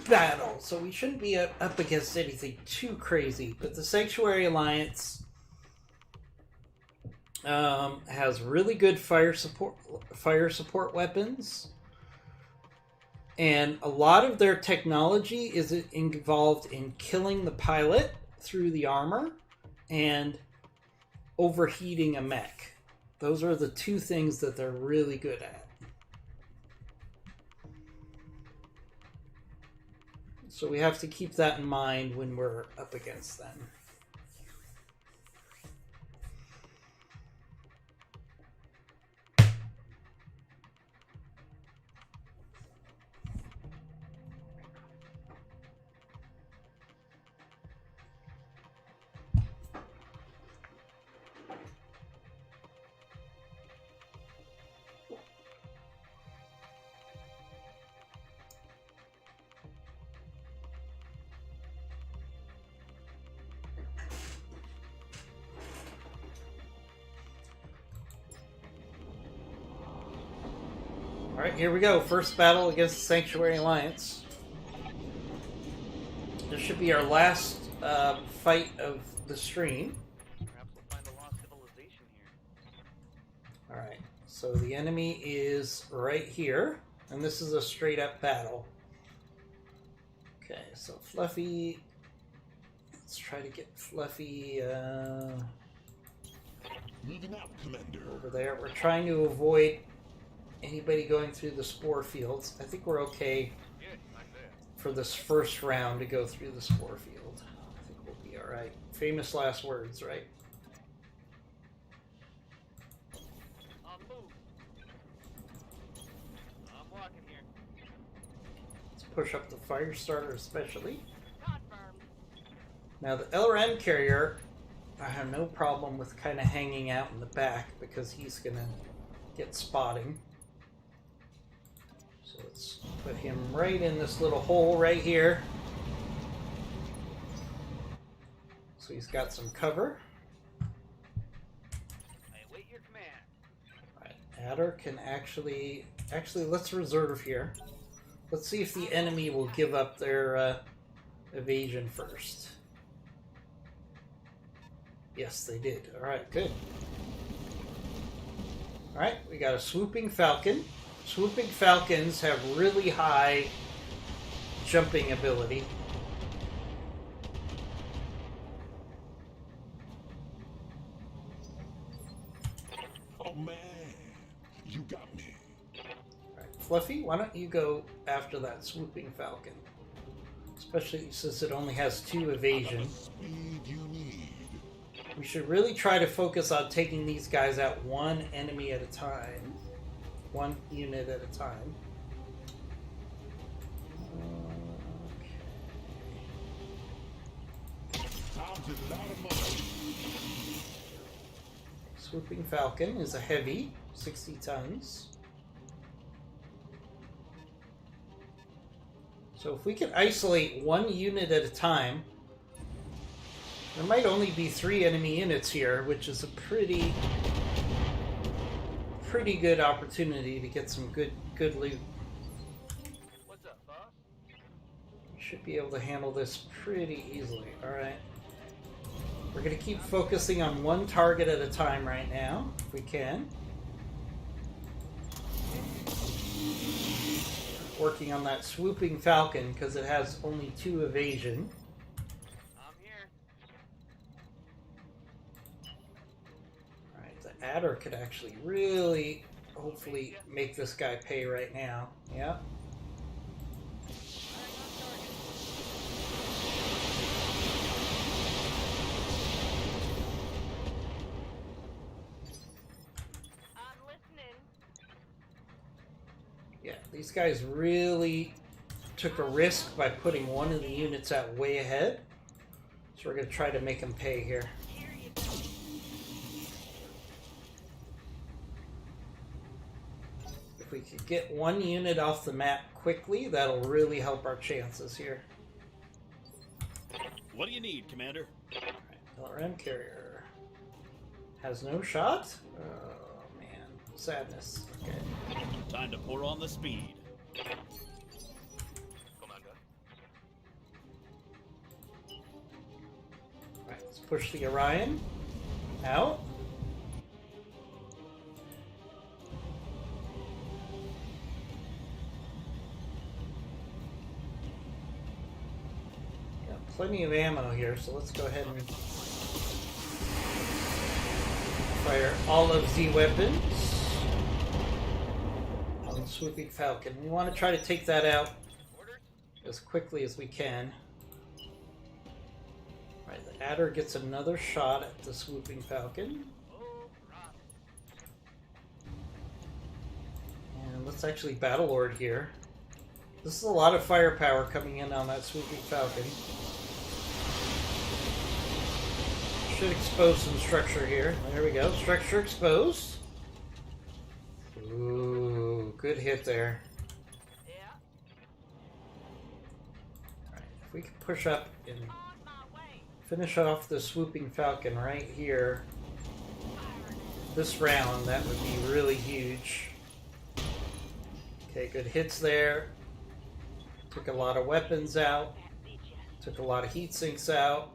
Speaker 1: battle, so we shouldn't be up against anything too crazy. But the Sanctuary Alliance has really good fire support weapons, and a lot of their technology is involved in killing the pilot through the armor and overheating a mech. Those are the 2 things that they're really good at. So we have to keep that in mind when we're up against them. Alright, here we go. First battle against the Sanctuary Alliance. This should be our last fight of the stream.
Speaker 2: Perhaps we'll find a lost civilization here.
Speaker 1: Alright, so the enemy is right here, and this is a straight up battle. Okay, so Fluffy. Let's try to get Fluffy
Speaker 3: Moving out, Commander.
Speaker 1: over there. We're trying to avoid anybody going through the spore fields. I think we're okay
Speaker 2: Good, like that.
Speaker 1: for this first round to go through the spore field. I think we'll be alright. Famous last words, right?
Speaker 2: On move. I'm walking here.
Speaker 1: Let's push up the fire starter especially.
Speaker 2: Confirmed.
Speaker 1: Now the LRM carrier, I have no problem with kind of hanging out in the back because he's going to get spotting. So let's put him right in this little hole right here. So he's got some cover.
Speaker 2: I await your command.
Speaker 1: Alright, Adder can actually let's reserve here. Let's see if the enemy will give up their evasion first. Yes, they did. Alright, good. Alright, we got a Swooping Falcon. Swooping Falcons have really high jumping ability.
Speaker 3: Oh man, you got me.
Speaker 1: Alright, Fluffy, why don't you go after that Swooping Falcon? Especially since it only has 2 evasion.
Speaker 3: Speed you need.
Speaker 1: We should really try to focus on taking these guys out one enemy at a time. One unit at a time.
Speaker 3: Time to light 'em up.
Speaker 1: Swooping Falcon is a heavy, 60 tons. So if we can isolate 1 unit at a time, there might only be 3 enemy units here, which is a pretty good opportunity to get some good loot.
Speaker 2: What's up, boss?
Speaker 1: We should be able to handle this pretty easily. Alright. We're going to keep focusing on 1 target at a time right now, if we can. working on that swooping falcon because it has only 2 evasion.
Speaker 2: I'm here.
Speaker 1: Alright, the adder could actually really, hopefully, make this guy pay right now. Yeah.
Speaker 2: I'm listening.
Speaker 1: Yeah, these guys really took a risk by putting one of the units out way ahead. So we're going to try to make them pay here. If we could get one unit off the map quickly, that'll really help our chances here.
Speaker 6: What do you need, Commander?
Speaker 1: Alright, LRM carrier has no shot? Oh man, sadness. Okay.
Speaker 6: Time to pour on the speed.
Speaker 2: Commander.
Speaker 1: Alright, let's push the Orion out. Plenty of ammo here, so let's go ahead and fire all of the weapons on the swooping falcon. We want to try to take that out as quickly as we can. Alright, the adder gets another shot at the swooping falcon. And let's actually Battlelord here. This is a lot of firepower coming in on that swooping falcon. Should expose some structure here. There we go. Structure exposed. Ooh, good hit there.
Speaker 2: Yeah.
Speaker 1: Alright, if we could push up and
Speaker 2: On my way.
Speaker 1: finish off the swooping falcon right here this round, that would be really huge. Okay, good hits there. Took a lot of weapons out. Took a lot of heat sinks out.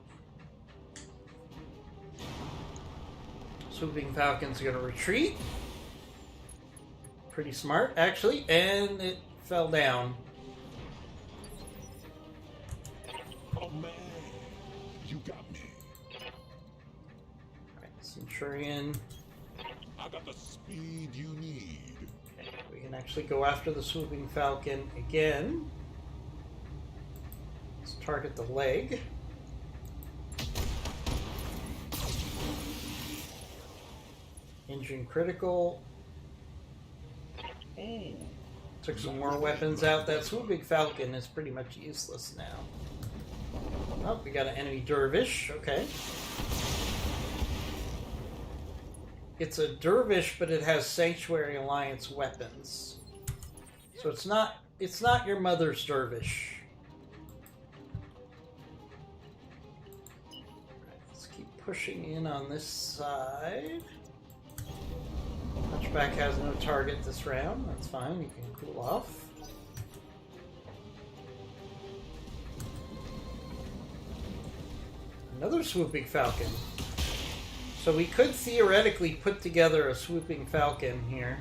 Speaker 1: Swooping falcon's gonna retreat. Pretty smart, actually, and it fell down.
Speaker 3: Oh man, you got me.
Speaker 1: Alright, Centurion.
Speaker 3: I got the speed you need.
Speaker 1: Okay, we can actually go after the swooping falcon again. Let's target the leg. Engine critical. Took some more weapons out. That swooping falcon is pretty much useless now. Oh, we got an enemy dervish. Okay. It's a dervish, but it has Sanctuary Alliance weapons. So it's not your mother's dervish. Alright, let's keep pushing in on this side. Hunchback has no target this round. That's fine. You can cool off. Another swooping falcon. So we could theoretically put together a swooping falcon here.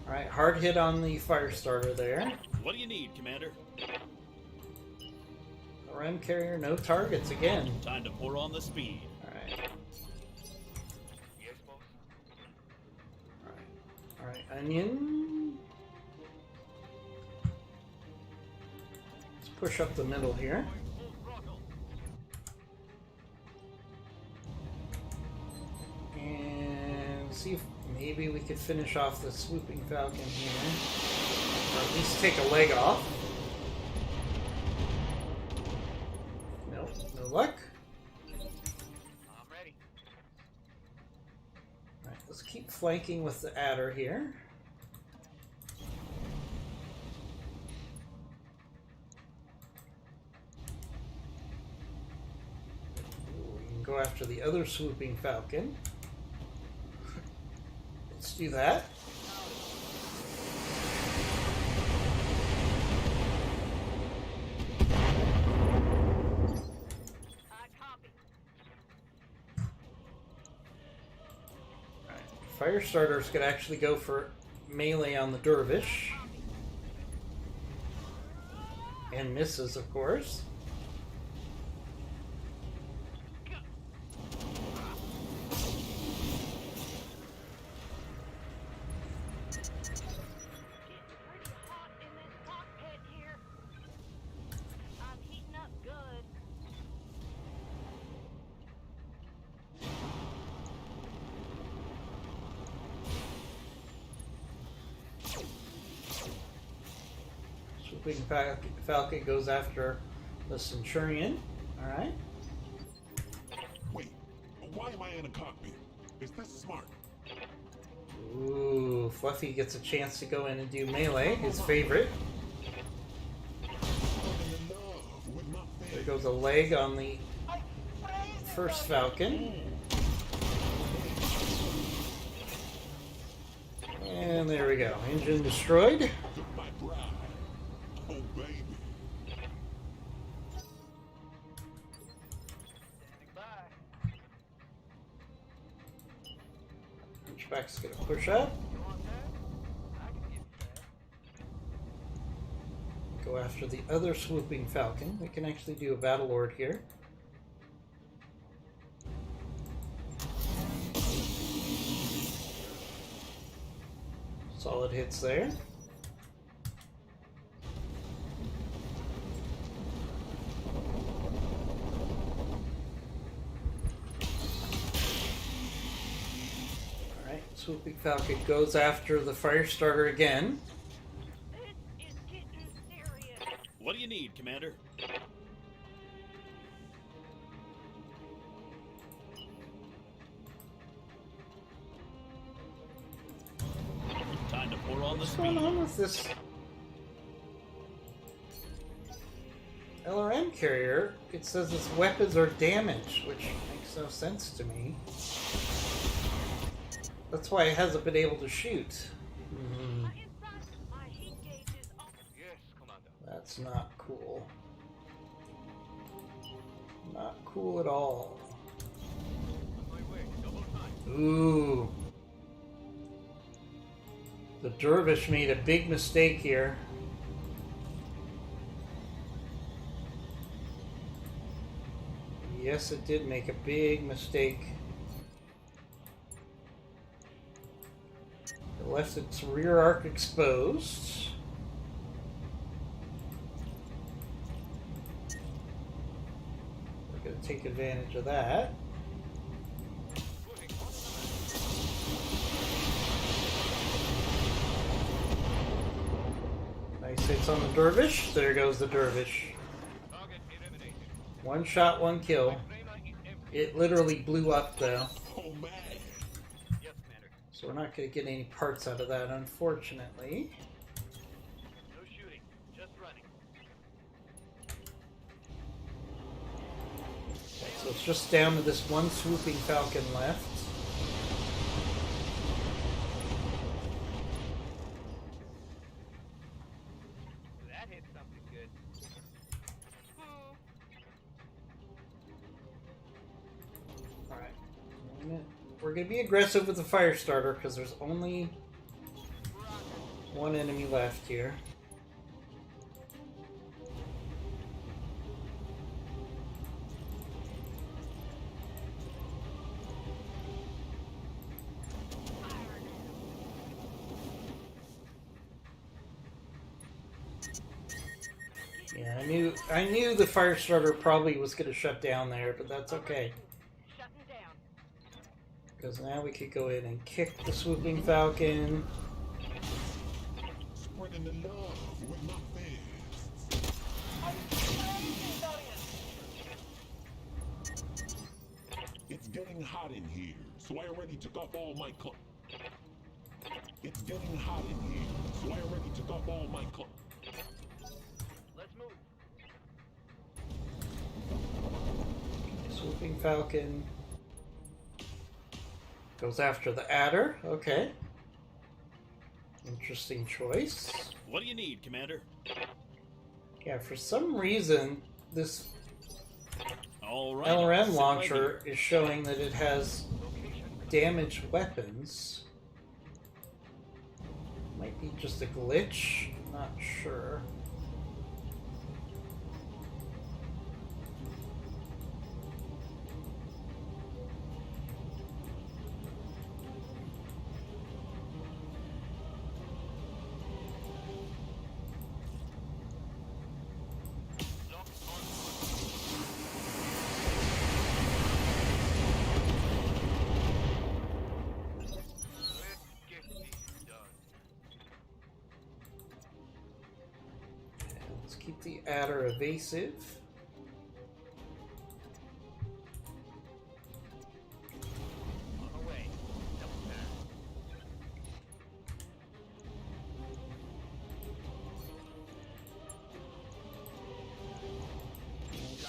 Speaker 1: Alright, hard hit on the fire starter there.
Speaker 6: What do you need, Commander?
Speaker 1: RM carrier, no targets again.
Speaker 6: Time to pour on the speed.
Speaker 1: Alright.
Speaker 2: Yes, boss.
Speaker 1: Alright, onion. Let's push up the middle here. And see if maybe we could finish off the swooping falcon here. Or at least take a leg off. Nope, no luck.
Speaker 2: I'm ready.
Speaker 1: Alright, let's keep flanking with the adder here. Ooh, we can go after the other swooping falcon. Let's do that.
Speaker 2: Copy.
Speaker 1: Fire starters could actually go for melee on the dervish. And misses, of course.
Speaker 4: Pretty hot in this cockpit here. I'm heating up good.
Speaker 1: Swooping Falcon goes after the Centurion. Alright.
Speaker 3: Wait, why am I in a cockpit? Is this smart?
Speaker 1: Ooh, Fluffy gets a chance to go in and do melee, his favorite.
Speaker 3: Falling in love with my
Speaker 1: There
Speaker 3: face.
Speaker 1: goes a leg on the first Falcon. And there we go. Engine destroyed.
Speaker 3: Took my bride. Oh, baby.
Speaker 2: Standing by.
Speaker 1: Hunchback's gonna push up.
Speaker 2: You want that? I can give you that.
Speaker 1: Go after the other swooping Falcon. We can actually do a Battle Lord here. Solid hits there. Alright, swooping Falcon goes after the Firestarter again.
Speaker 4: This is getting serious.
Speaker 6: What do you need, Commander? Time to pour on the
Speaker 1: What's going
Speaker 6: speed.
Speaker 1: on with this LRM carrier? It says its weapons are damaged, which makes no sense to me. That's why it hasn't been able to shoot.
Speaker 4: My inside, my heat gauge is off.
Speaker 2: Yes, Commander.
Speaker 1: That's not cool. Not cool at all.
Speaker 2: On my way. Double time.
Speaker 1: Ooh. The Dervish made a big mistake here. Yes, it did make a big mistake. It left its rear arc exposed. We're going to take advantage of that.
Speaker 2: Moving on.
Speaker 1: Nice hits on the Dervish. There goes the Dervish.
Speaker 2: Target eliminated.
Speaker 1: One shot, one kill.
Speaker 2: Trailer is empty.
Speaker 1: It literally blew up though.
Speaker 3: Oh, man.
Speaker 2: Yes, Commander.
Speaker 1: So we're not going to get any parts out of that, unfortunately.
Speaker 2: No shooting. Just running.
Speaker 1: So it's just down to this one swooping Falcon left.
Speaker 2: That hit something good.
Speaker 1: Alright. We're going to be aggressive with the Firestarter because there's only one enemy left here. Yeah, I knew the Firestarter probably was going to shut down there, but that's okay.
Speaker 4: Shutting down.
Speaker 1: Because now we could go in and kick the swooping Falcon.
Speaker 3: Spreading the love with my fists. It's getting hot in here, so I already took off all my clothes. It's getting hot in here, so I already took off all my clothes.
Speaker 2: Let's move.
Speaker 1: Swooping Falcon goes after the Adder. Okay. Interesting choice.
Speaker 6: What do you need, Commander?
Speaker 1: Yeah, for some reason, this
Speaker 6: All right.
Speaker 1: LRM
Speaker 6: sit right
Speaker 1: launcher
Speaker 6: here.
Speaker 1: is showing that it has damaged weapons. Might be just a glitch. Not sure. Let's keep the adder evasive.
Speaker 2: On the way. Double tap.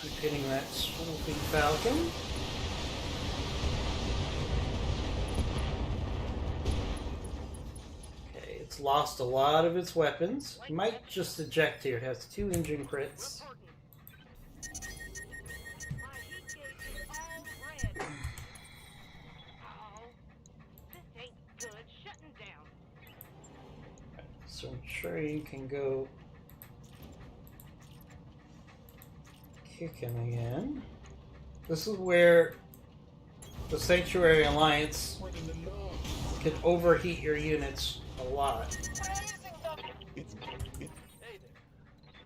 Speaker 1: Keep hitting that swooping falcon. Okay, it's lost a lot of its weapons. It might just eject here. It has 2 engine crits.
Speaker 4: My heat gauge is all red. Oh, this ain't good. Shutting down.
Speaker 1: So I'm sure you can go kicking again. This is where the Sanctuary Alliance can overheat your units a lot.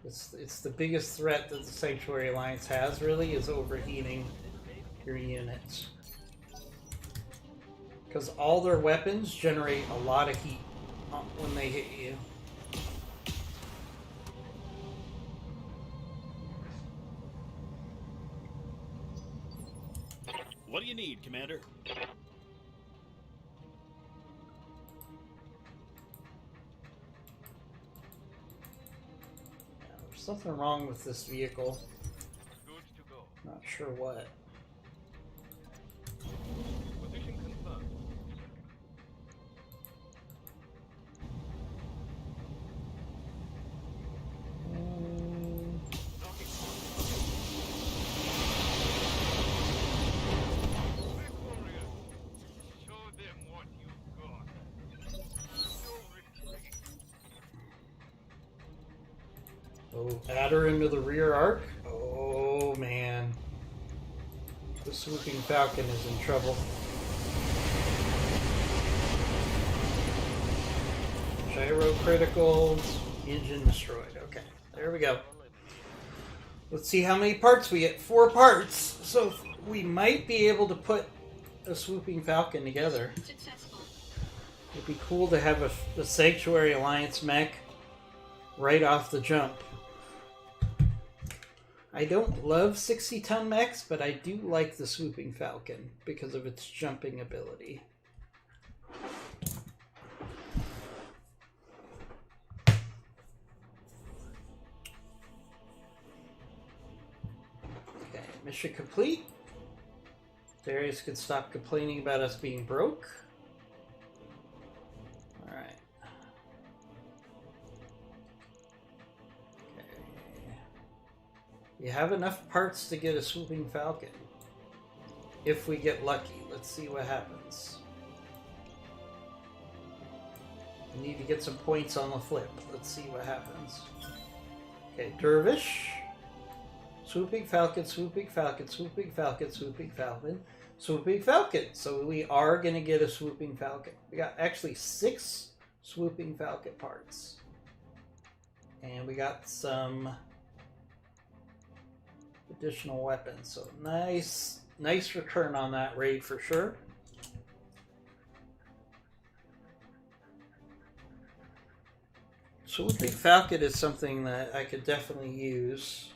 Speaker 1: It's the biggest threat that the Sanctuary Alliance has, really, is overheating your units. Because all their weapons generate a lot of heat when they hit you.
Speaker 6: What do you need, Commander?
Speaker 1: There's something wrong with this vehicle.
Speaker 2: Good to go.
Speaker 1: Not sure what.
Speaker 2: Position confirmed. Knocking on. Victorious! Show them what you've got. No retreat.
Speaker 1: Oh, add her into the rear arc. Oh man. The swooping falcon is in trouble. Gyro critical, engine destroyed. Okay, there we go. Let's see how many parts we get. 4 parts. So we might be able to put a swooping falcon together. It'd be cool to have a Sanctuary Alliance mech right off the jump. I don't love 60-ton mechs, but I do like the swooping falcon because of its jumping ability. Okay, mission complete. Darius could stop complaining about us being broke. Alright. We have enough parts to get a swooping falcon. If we get lucky. Let's see what happens. We need to get some points on the flip. Let's see what happens. Okay, Dervish. Swooping falcon, swooping falcon, swooping falcon, swooping falcon, swooping falcon. So we are going to get a swooping falcon. We got actually 6 swooping falcon parts. And we got some additional weapons, so nice return on that raid for sure. Swooping falcon is something that I could definitely use.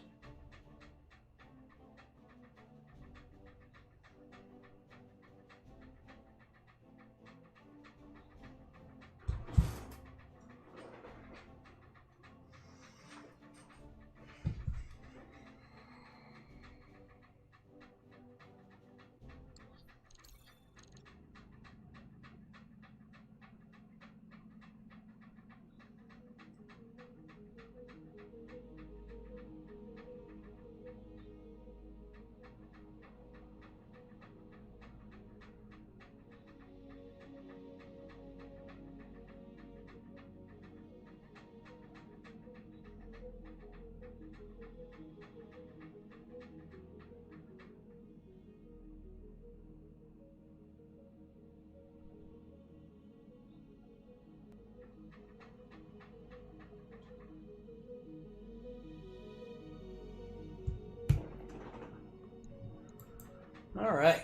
Speaker 1: All right.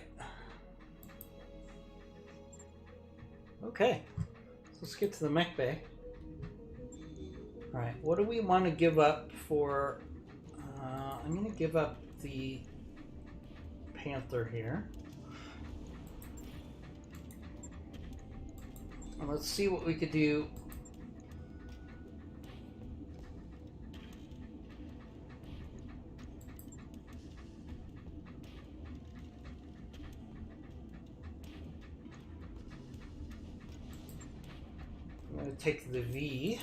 Speaker 1: Okay. Let's get to the mech bay. All right. what do we want to give up for... I'm going to give up the Panther here. And let's see what we could do. I'm going to take the V.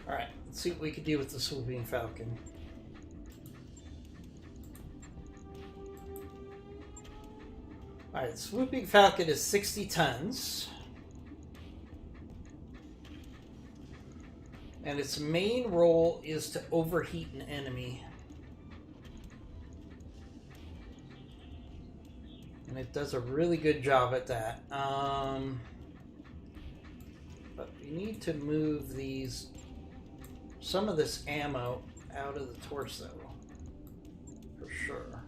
Speaker 1: Alright, let's see what we could do with the Swooping Falcon. Alright, Swooping Falcon is 60 tons. And its main role is to overheat an enemy. And it does a really good job at that. But we need to move these... some of this ammo out of the torso, for sure.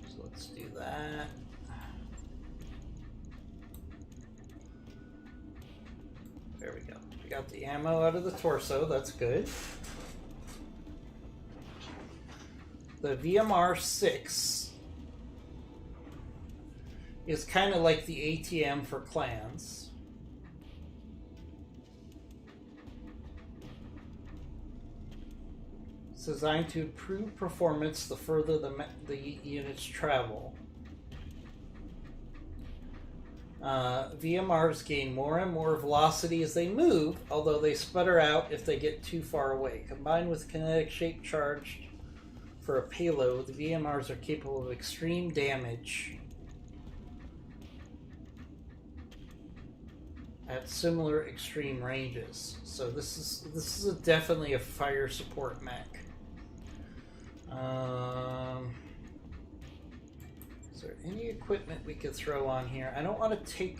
Speaker 1: So let's do that. There we go. We got the ammo out of the torso, that's good. The VMR-6 is kind of like the ATM for clans. It's designed to improve performance the further the units travel. VMRs gain more and more velocity as they move, although they sputter out if they get too far away. Combined with kinetic shape charged for a payload, the VMRs are capable of extreme damage at similar extreme ranges. So this is definitely a fire support mech. Is there any equipment we could throw on here? I don't want to take...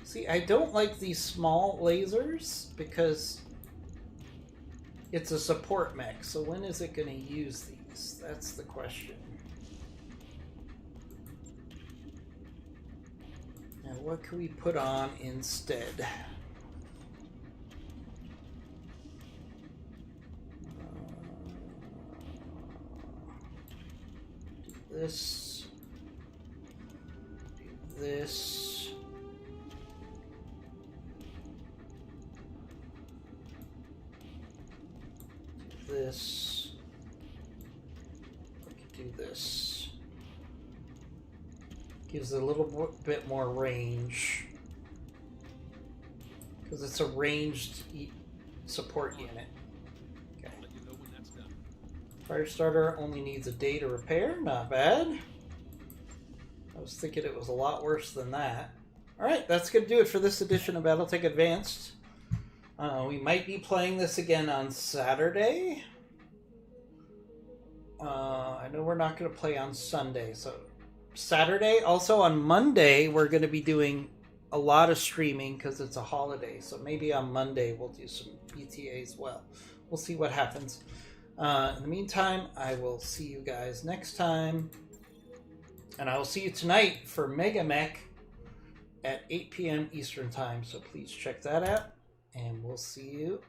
Speaker 1: See, I don't like these small lasers because it's a support mech. So when is it going to use these? That's the question. Now, what can we put on instead? This, this, this, we can do this. Gives it a little bit more range because it's a ranged support unit. Firestarter only needs a day to repair. Not bad. I was thinking it was a lot worse than that. Alright, that's going to do it for this edition of BattleTech Advanced. We might be playing this again on Saturday. I know we're not going to play on Sunday, so Saturday. Also on Monday, we're going to be doing a lot of streaming because it's a holiday. So maybe on Monday we'll do some ETA as well. We'll see what happens. In the meantime, I will see you guys next time. And I will see you tonight for Mega Mech at 8 p.m. Eastern Time. So please check that out. And we'll see you